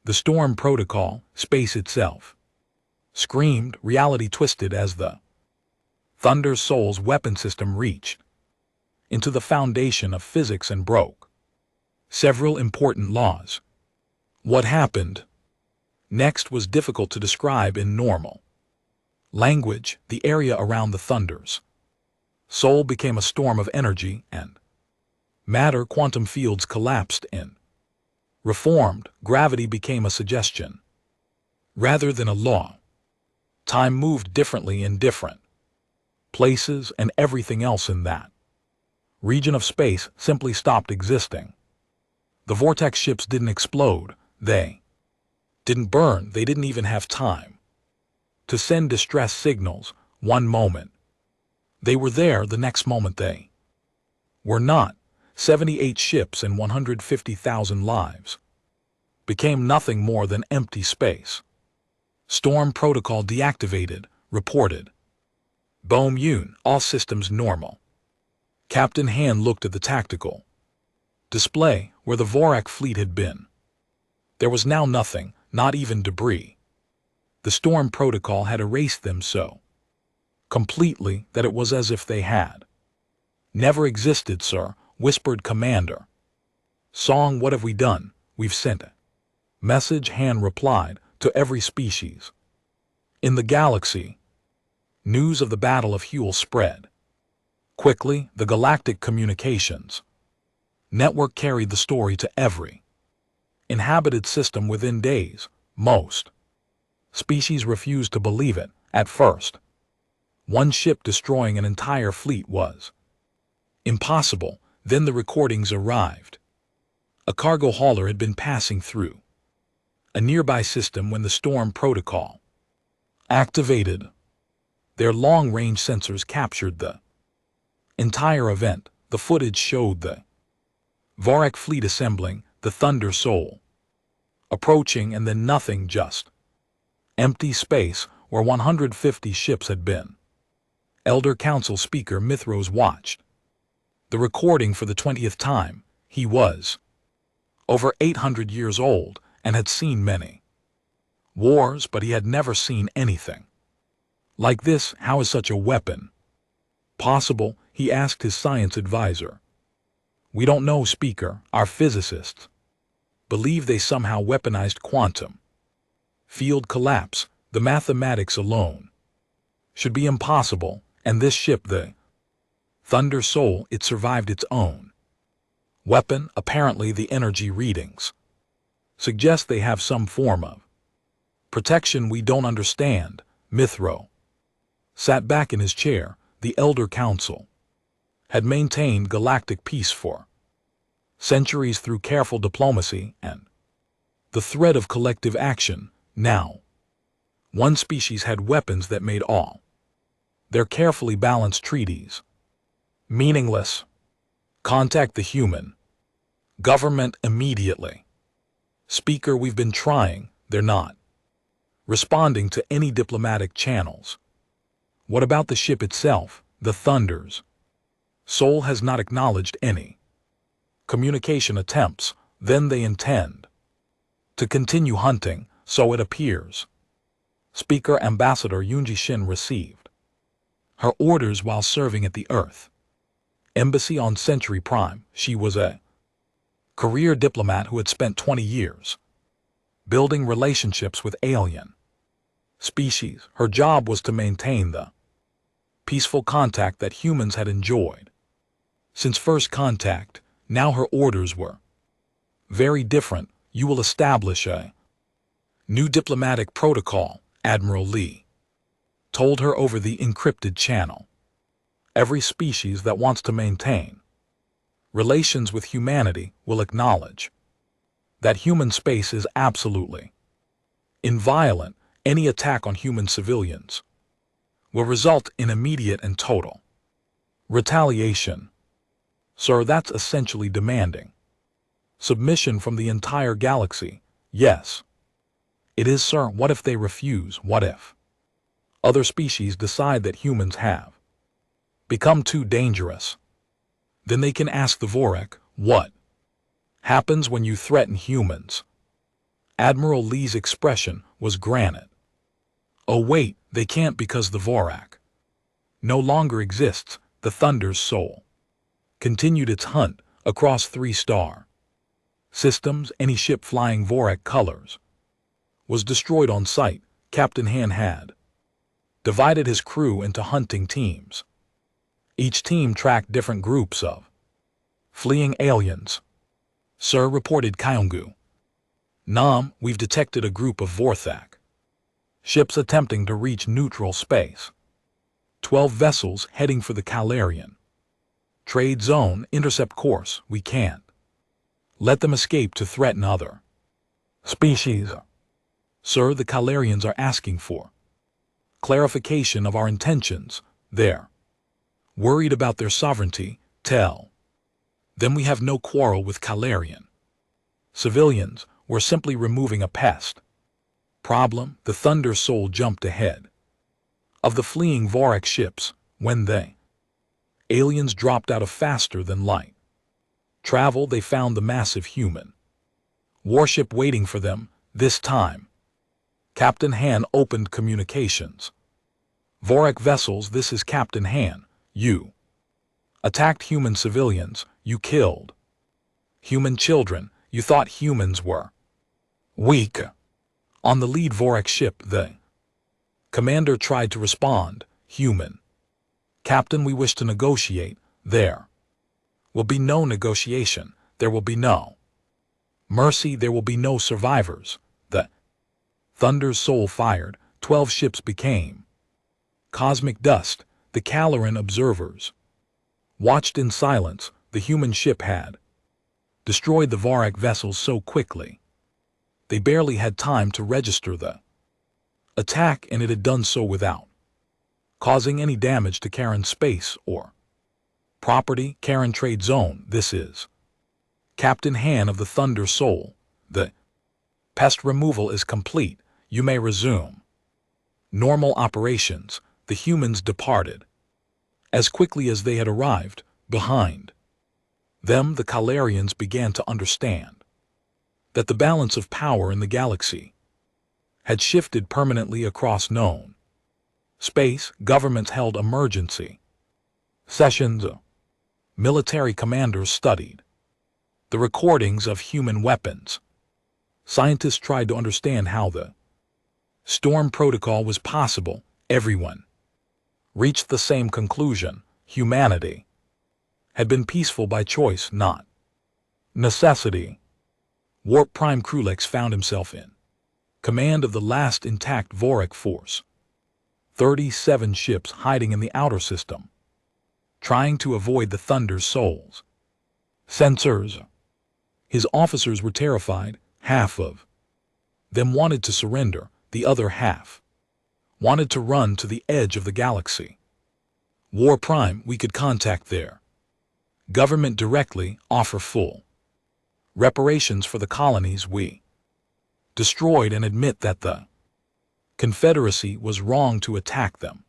the Storm Protocol. Space itself screamed. Reality twisted as the Thunder Soul's weapon system reached into the foundation of physics and broke several important laws. What happened next was difficult to describe in normal language. The area around the Thunder's Soul became a storm of energy and matter. Quantum fields collapsed in reformed. Gravity became a suggestion rather than a law. Time moved differently in different places, and everything else in that region of space simply stopped existing. The vortex ships didn't explode. They didn't burn. They didn't even have time to send distress signals. One moment They were there the next moment. They were not. 78 ships and 150,000 lives became nothing more than empty space. Storm protocol deactivated, reported. Boom Yoon, all systems normal. Captain Han looked at the tactical display where the Vorak fleet had been. There was now nothing, not even debris. The storm protocol had erased them so completely that it was as if they had never existed, sir, whispered Commander Song. What have we done? We've sent a message, Han replied, to every species in the galaxy. News of the Battle of Huel spread quickly. The galactic communications network carried the story to every inhabited system within days. Most species refused to believe it at first. One ship destroying an entire fleet was impossible. Then the recordings arrived. A cargo hauler had been passing through a nearby system when the storm protocol activated. Their long-range sensors captured the entire event. The footage showed the Vorak fleet assembling, the Thunder Soul approaching, and then nothing, just empty space where 150 ships had been. Elder Council Speaker Mithros watched the recording for the 20th time. He was over 800 years old and had seen many wars, but he had never seen anything like this. How is such a weapon possible? He asked his science advisor. We don't know, Speaker. Our physicists believe they somehow weaponized quantum field collapse. The mathematics alone should be impossible, and this ship, the Thunder Soul, it survived its own weapon. Apparently the energy readings suggest they have some form of protection we don't understand. Mithro sat back in his chair. The Elder Council had maintained galactic peace for centuries through careful diplomacy and the thread of collective action. Now, one species had weapons that made all their carefully balanced treaties meaningless. Contact the human government immediately. Speaker, we've been trying. They're not responding to any diplomatic channels. What about the ship itself? The Thunder's Soul has not acknowledged any communication attempts. Then they intend to continue hunting, so it appears. Speaker, Ambassador Yoonji Shin received her orders while serving at the Earth Embassy on Century Prime. She was a career diplomat who had spent 20 years building relationships with alien species. Her job was to maintain the peaceful contact that humans had enjoyed since first contact. Now her orders were very different. You will establish a new diplomatic protocol, Admiral Lee told her over the encrypted channel. Every species that wants to maintain relations with humanity will acknowledge that human space is absolutely inviolate. Any attack on human civilians will result in immediate and total retaliation. Sir, that's essentially demanding submission from the entire galaxy. Yes, it is, sir. What if they refuse? What if other species decide that humans have become too dangerous? Then they can ask the Vorak, what happens when you threaten humans? Admiral Lee's expression was granite. Oh wait, they can't, because the Vorak no longer exists. The Thunder's Soul continued its hunt across 3-star systems. Any ship flying Vorak colors was destroyed on sight. Captain Han had divided his crew into hunting teams. Each team tracked different groups of fleeing aliens. Sir, reported Kyunggu. Nam, we've detected a group of Vorthak ships attempting to reach neutral space. 12 vessels heading for the Calarian trade zone. Intercept course. We can't let them escape to threaten other species. Sir, the Calarians are asking for clarification of our intentions. Their Worried about their sovereignty, tell them we have no quarrel with Calarian civilians, we're simply removing a pest. Problem, the Thunder Soul jumped ahead of the fleeing Vorak ships when they aliens dropped out of faster than light travel. They found the massive human warship waiting for them. This time Captain Han opened communications. Vorak vessels, this is Captain Han. You attacked human civilians, you killed human children, you thought humans were weak. On the lead Vorak ship, the commander tried to respond. Human captain, we wish to negotiate. There will be no negotiation. There will be no mercy. There will be no survivors. The Thunder's Soul fired. 12 ships became cosmic dust. The Calaran observers watched in silence. The human ship had destroyed the Vorak vessels so quickly they barely had time to register the attack, and it had done so without causing any damage to Karen space or property. Karen trade zone, this is Captain Han of the Thunder Soul. The pest removal is complete. You may resume normal operations. The humans departed as quickly as they had arrived. Behind them, the Calarians began to understand that the balance of power in the galaxy had shifted permanently across known space. Governments held emergency sessions. Military commanders studied the recordings of human weapons. Scientists tried to understand how the storm protocol was possible. Everyone reached the same conclusion. Humanity had been peaceful by choice, not necessity. Warp Prime Krulex found himself in command of the last intact Vorak force. 37 ships hiding in the outer system, trying to avoid the Thunder Soul's sensors. His officers were terrified. Half of them wanted to surrender. The other half wanted to run to the edge of the galaxy. War Prime, we could contact their government directly, offer full reparations for the colonies we destroyed, and admit that the Confederacy was wrong to attack them.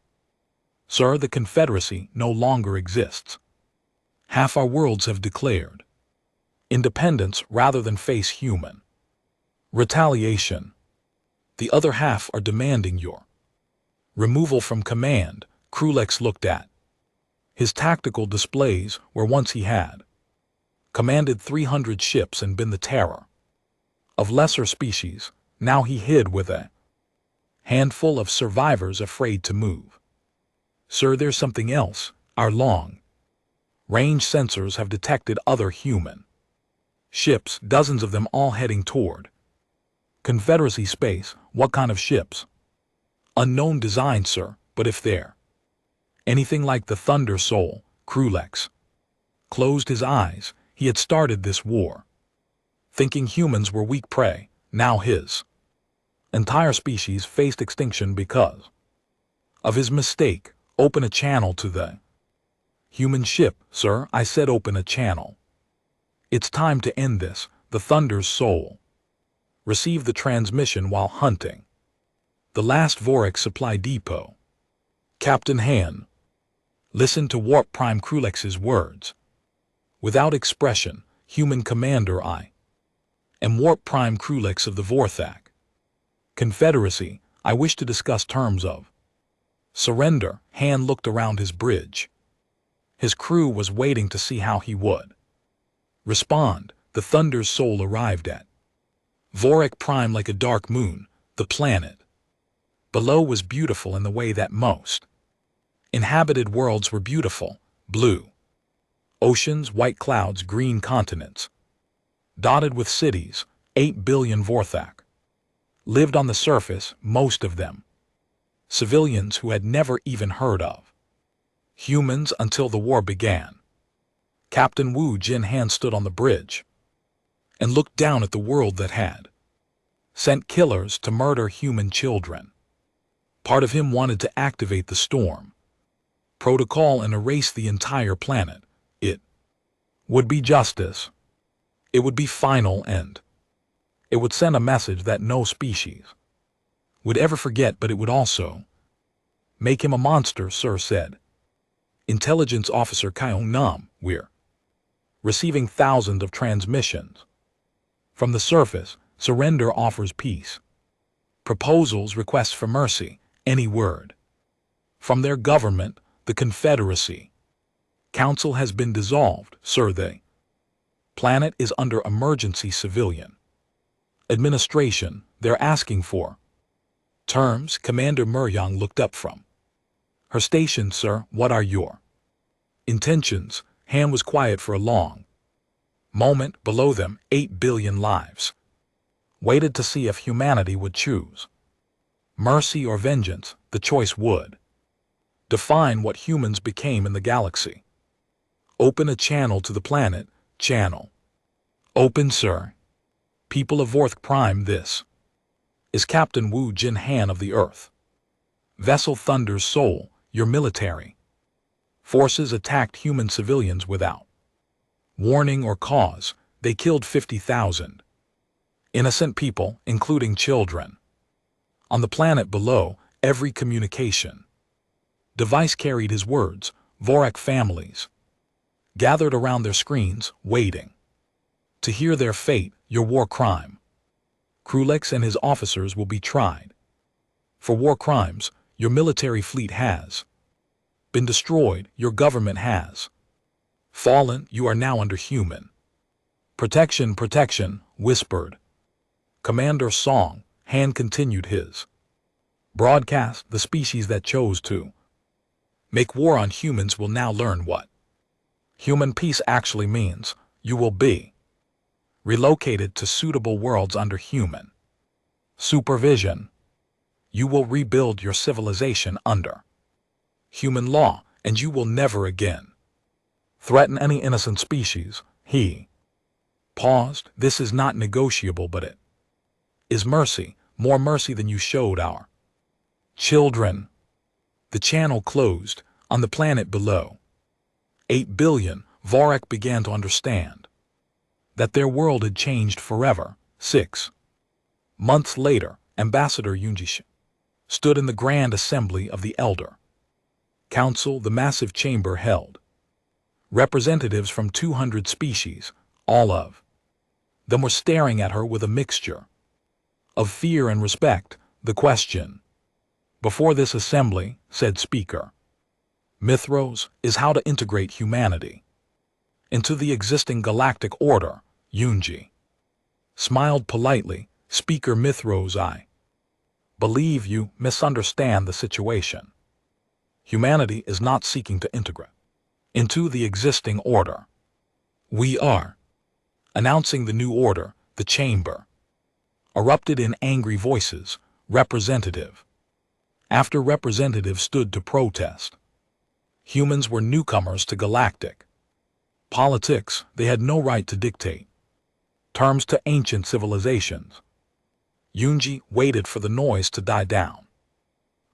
Sir, the Confederacy no longer exists. Half our worlds have declared independence rather than face human retaliation. The other half are demanding your removal from command. Krulex looked at his tactical displays, where once he had commanded 300 ships and been the terror of lesser species. Now he hid with a handful of survivors afraid to move. Sir, there's something else. Our long-range sensors have detected other human ships, dozens of them, all heading toward Confederacy space. What kind of ships? Unknown design, sir, but if they're anything like the Thunder Soul, Krulex closed his eyes. He had started this war thinking humans were weak prey. Now his entire species faced extinction because of his mistake. Open a channel to the human ship, sir. I said open a channel. It's time to end this. The Thunder's Soul received the transmission while hunting the last Vorak supply depot. Captain Han listened to Warp Prime Krulex's words. Without expression, human commander, I am Warp Prime Krulex of the Vorthak Confederacy. I wish to discuss terms of surrender. Han looked around his bridge. His crew was waiting to see how he would respond. The Thunder's Soul arrived at Vorak Prime like a dark moon. The planet below was beautiful in the way that most inhabited worlds were beautiful. Blue oceans, white clouds, green continents, dotted with cities. 8 billion Vorthak lived on the surface, most of them civilians who had never even heard of humans until the war began. Captain Wu Jin Han stood on the bridge and looked down at the world that had sent killers to murder human children. Part of him wanted to activate the storm protocol and erase the entire planet. It would be justice. It would be final end. It would send a message that no species would ever forget, but it would also make him a monster, Sir said. Intelligence Officer Kyung Nam, we're receiving thousands of transmissions. From the surface, surrender offers peace. Proposals, requests for mercy, any word. From their government, the Confederacy. Council has been dissolved, Sir. The planet is under emergency civilian administration. They're asking for terms. Commander Muryang looked up from her station. Sir, what are your intentions? Han was quiet for a long moment. Below them, 8 billion lives waited to see if humanity would choose mercy or vengeance. The choice would define what humans became in the galaxy. Open a channel to the planet. Channel open, sir. People of Orth Prime, this is Captain Wu Jin Han of the Earth. Vessel Thunder's Soul, your military forces attacked human civilians without warning or cause. They killed 50,000 innocent people, including children. On the planet below, every communication device carried his words. Vorak families gathered around their screens, waiting to hear their fate. Your war crime. Krulex and his officers will be tried for war crimes. Your military fleet has been destroyed. Your government has fallen. You are now under human protection. Protection, whispered Commander Song. Han continued his broadcast. The species that chose to make war on humans will now learn what human peace actually means. You will be relocated to suitable worlds under human supervision. You will rebuild your civilization under human law, and you will never again threaten any innocent species. He paused. This is not negotiable, but it is mercy, more mercy than you showed our children. The channel closed. On the planet below, 8 billion, Vorak began to understand that their world had changed forever. 6 months later, Ambassador Yunji stood in the Grand Assembly of the Elder Council. The massive chamber held representatives from 200 species. All of them were staring at her with a mixture of fear and respect. The question before this assembly, said Speaker Mithros, is how to integrate humanity into the existing galactic order. Yunji smiled politely. Speaker Mithros, I believe you misunderstand the situation. Humanity is not seeking to integrate into the existing order. We are announcing the new order. The chamber erupted in angry voices. Representative after representative stood to protest. Humans were newcomers to galactic politics. They had no right to dictate terms to ancient civilizations. Yunji waited for the noise to die down.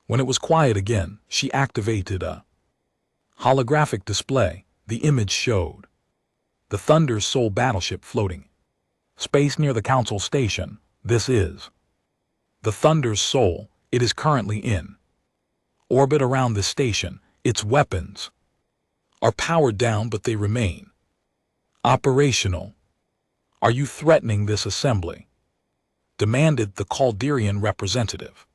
When it was quiet again, she activated a holographic display. The image showed the Thunder's Soul battleship floating space near the council station. This is the Thunder's Soul. It is currently in orbit around this station. Its weapons are powered down, but they remain operational. Are you threatening this assembly? Demanded the Calderian representative.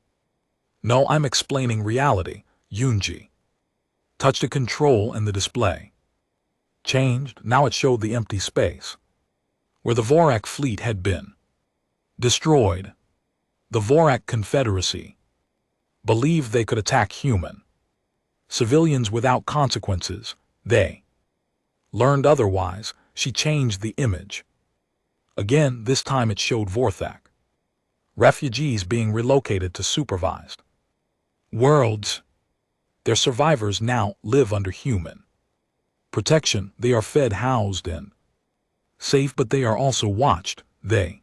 No, I'm explaining reality. Yunji touched a control and the display changed. Now it showed the empty space where the Vorak fleet had been destroyed. The Vorak Confederacy believed they could attack human civilians without consequences. They learned otherwise. She changed the image again. This time it showed Vorthak refugees being relocated to supervised worlds. Their survivors now live under human protection. They are fed, housed, and safe, but they are also watched. They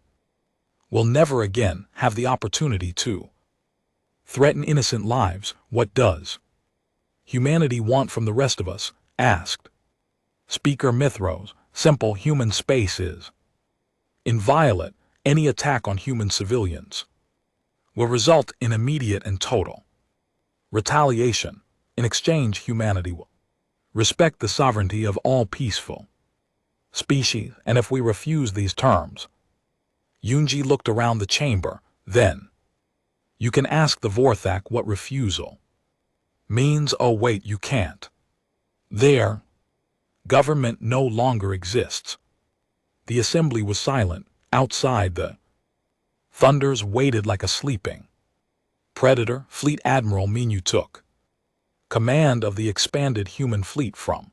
will never again have the opportunity to threaten innocent lives. What does humanity want from the rest of us? Asked Speaker Mithros. Simple. Human space is inviolate. Any attack on human civilians will result in immediate and total retaliation. In exchange, humanity will respect the sovereignty of all peaceful species, and if we refuse these terms— Yunji looked around the chamber. Then you can ask the Vorthak what refusal means. Oh wait, you can't. Their government no longer exists. The assembly was silent. Outside, the thunders waited like a sleeping predator. Fleet Admiral Minyu took command of the expanded human fleet from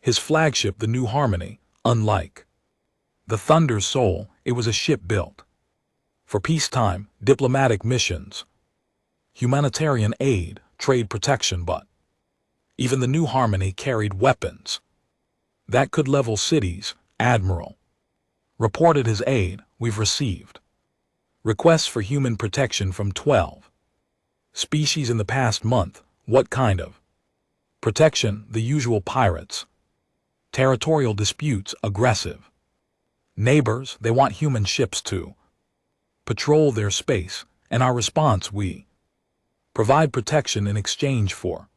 his flagship, the New Harmony. Unlike the Thunder's Soul, it was a ship built for peacetime, diplomatic missions, humanitarian aid, trade protection, but even the New Harmony carried weapons that could level cities. Admiral reported his aid. We've received requests for human protection from 12 species in the past month. What kind of protection? The usual pirates, territorial disputes, aggressive neighbors. They want human ships to patrol their space, and our response: we provide protection in exchange for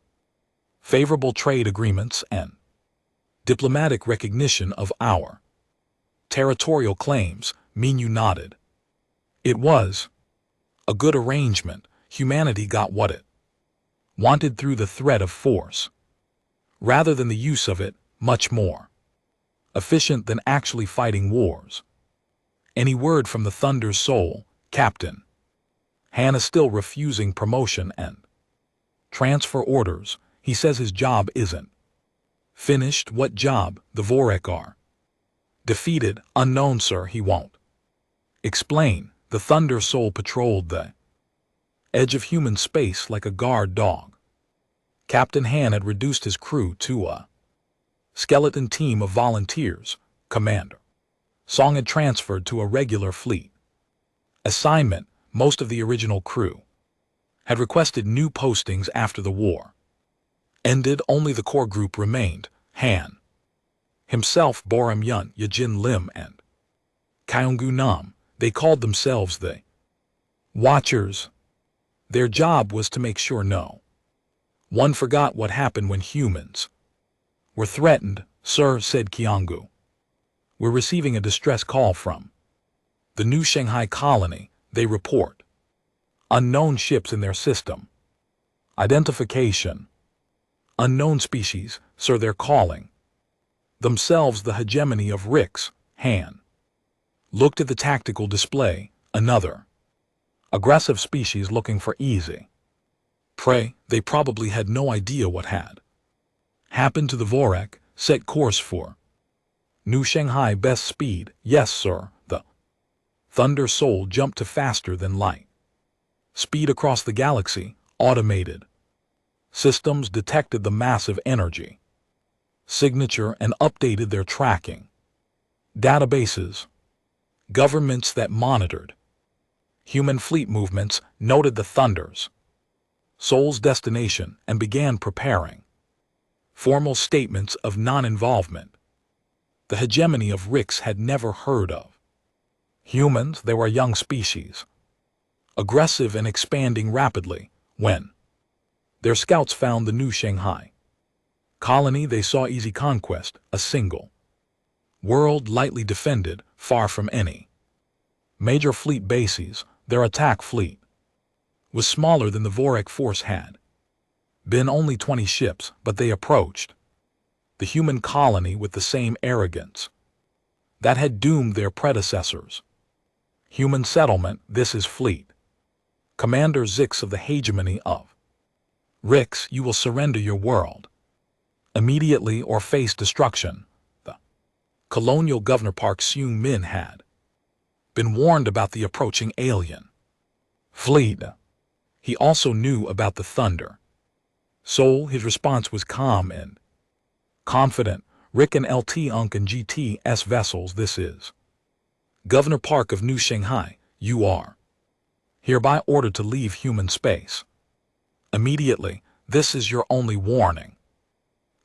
favorable trade agreements and diplomatic recognition of our territorial claims. Minyu nodded. It was a good arrangement. Humanity got what it wanted through the threat of force, rather than the use of it, much more efficient than actually fighting wars. Any word from the Thunder's Soul? Captain Hannah still refusing promotion and transfer orders. He says his job isn't finished. What job? The Vorek are defeated. Unknown, sir. He won't explain. The Thunder Soul patrolled the edge of human space like a guard dog. Captain Han had reduced his crew to a skeleton team of volunteers. Commander Song had transferred to a regular fleet assignment. Most of the original crew had requested new postings after the war ended. Only the core group remained. Han himself, Boram Yun, Yajin Lim, and Kyunggu Nam. They called themselves the Watchers. Their job was to make sure no one forgot what happened when humans were threatened. Sir, said Kyunggu, we're receiving a distress call from the New Shanghai colony. They report unknown ships in their system. Identification: unknown species. Sir, they're calling themselves the hegemony of Rix. Han looked at the tactical display. Another aggressive species looking for easy prey. They probably had no idea what had happened to the Vorek. Set course for New Shanghai. Best speed. Yes, sir. The Thunder Soul jumped to faster than light speed across the galaxy. Automated systems detected the massive energy signature and updated their tracking databases. Governments that monitored human fleet movements noted the Thunder's Soul's destination and began preparing formal statements of non-involvement. The hegemony of Rix had never heard of humans. They were a young species, aggressive and expanding rapidly. When their scouts found the New Shanghai colony, they saw easy conquest, a single world lightly defended, far from any major fleet bases. Their attack fleet was smaller than the Vorek force had been, only 20 ships, but they approached the human colony with the same arrogance that had doomed their predecessors. Human settlement. This is fleet Commander Zix of the hegemony of Rix. You will surrender your world immediately or face destruction. The colonial governor Park Seung Min had been warned about the approaching alien fleet. He also knew about the Thunder Soul. His response was calm and confident. Rick and LT Unk and GTS vessels. This is Governor Park of New Shanghai. You are hereby ordered to leave human space immediately. This is your only warning.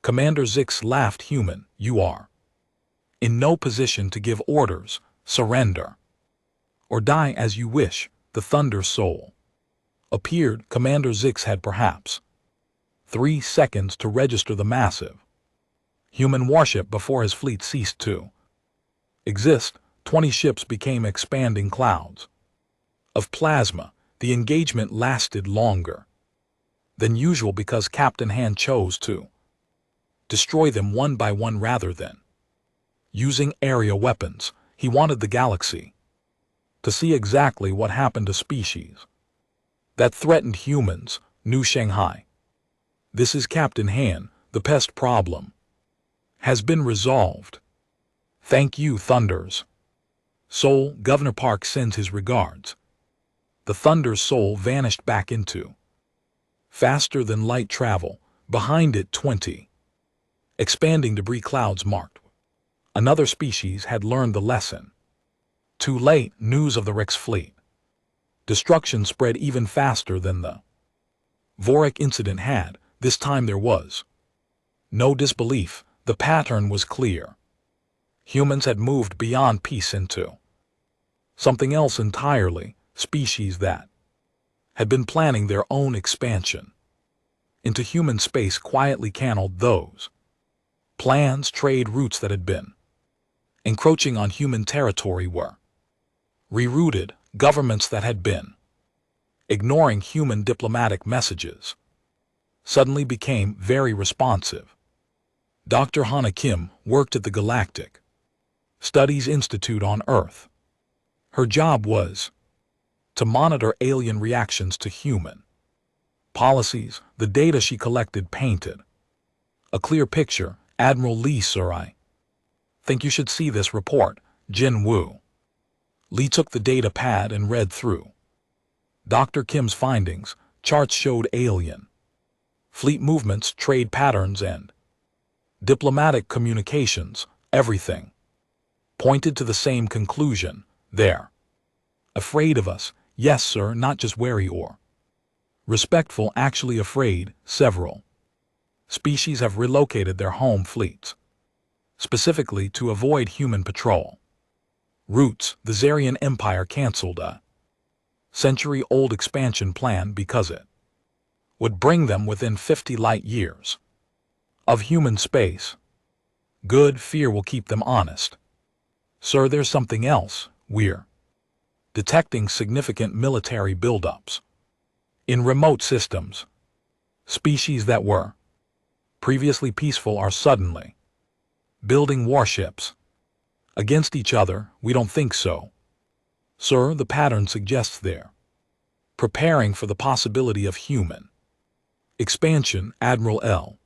Commander Zix laughed. Human, you are in no position to give orders. Surrender. Or die as you wish. The Thunder Soul appeared. Commander Zix had perhaps 3 seconds to register the massive human warship before his fleet ceased to exist. 20 ships became expanding clouds of plasma. The engagement lasted longer than usual because Captain Han chose to destroy them one by one rather than using area weapons. He wanted the galaxy to see exactly what happened to species that threatened humans. New Shanghai. This is Captain Han. The pest problem has been resolved. Thank you, Thunder's Soul. Governor Park sends his regards. The Thunder's Soul vanished back into faster than light travel. Behind it 20 expanding debris clouds marked another species had learned the lesson. Too late. News of the Rex fleet destruction spread even faster than the Vorik incident had. This time there was no disbelief. The pattern was clear. Humans had moved beyond peace into something else entirely. Species that had been planning their own expansion into human space quietly canceled those plans. Trade routes that had been encroaching on human territory were rerouted. Governments that had been ignoring human diplomatic messages suddenly became very responsive. Dr. Hana Kim worked at the Galactic Studies Institute on Earth. Her job was to monitor alien reactions to human policies. The data she collected painted a clear picture. Admiral Lee, sir, I think you should see this report. Jin Woo. Lee took the data pad and read through Dr. Kim's findings. Charts showed alien fleet movements, trade patterns, and diplomatic communications. Everything pointed to the same conclusion. They're afraid of us. Yes, sir, not just wary or respectful, actually afraid. Several species have relocated their home fleets specifically to avoid human patrol routes. The Zarian Empire canceled a century-old expansion plan because it would bring them within 50 light years of human space. Good. Fear will keep them honest. Sir, there's something else. We're detecting significant military buildups in remote systems. Species that were previously peaceful are suddenly building warships against each other. We don't think so, sir. The pattern suggests they're preparing for the possibility of human expansion. Admiral L.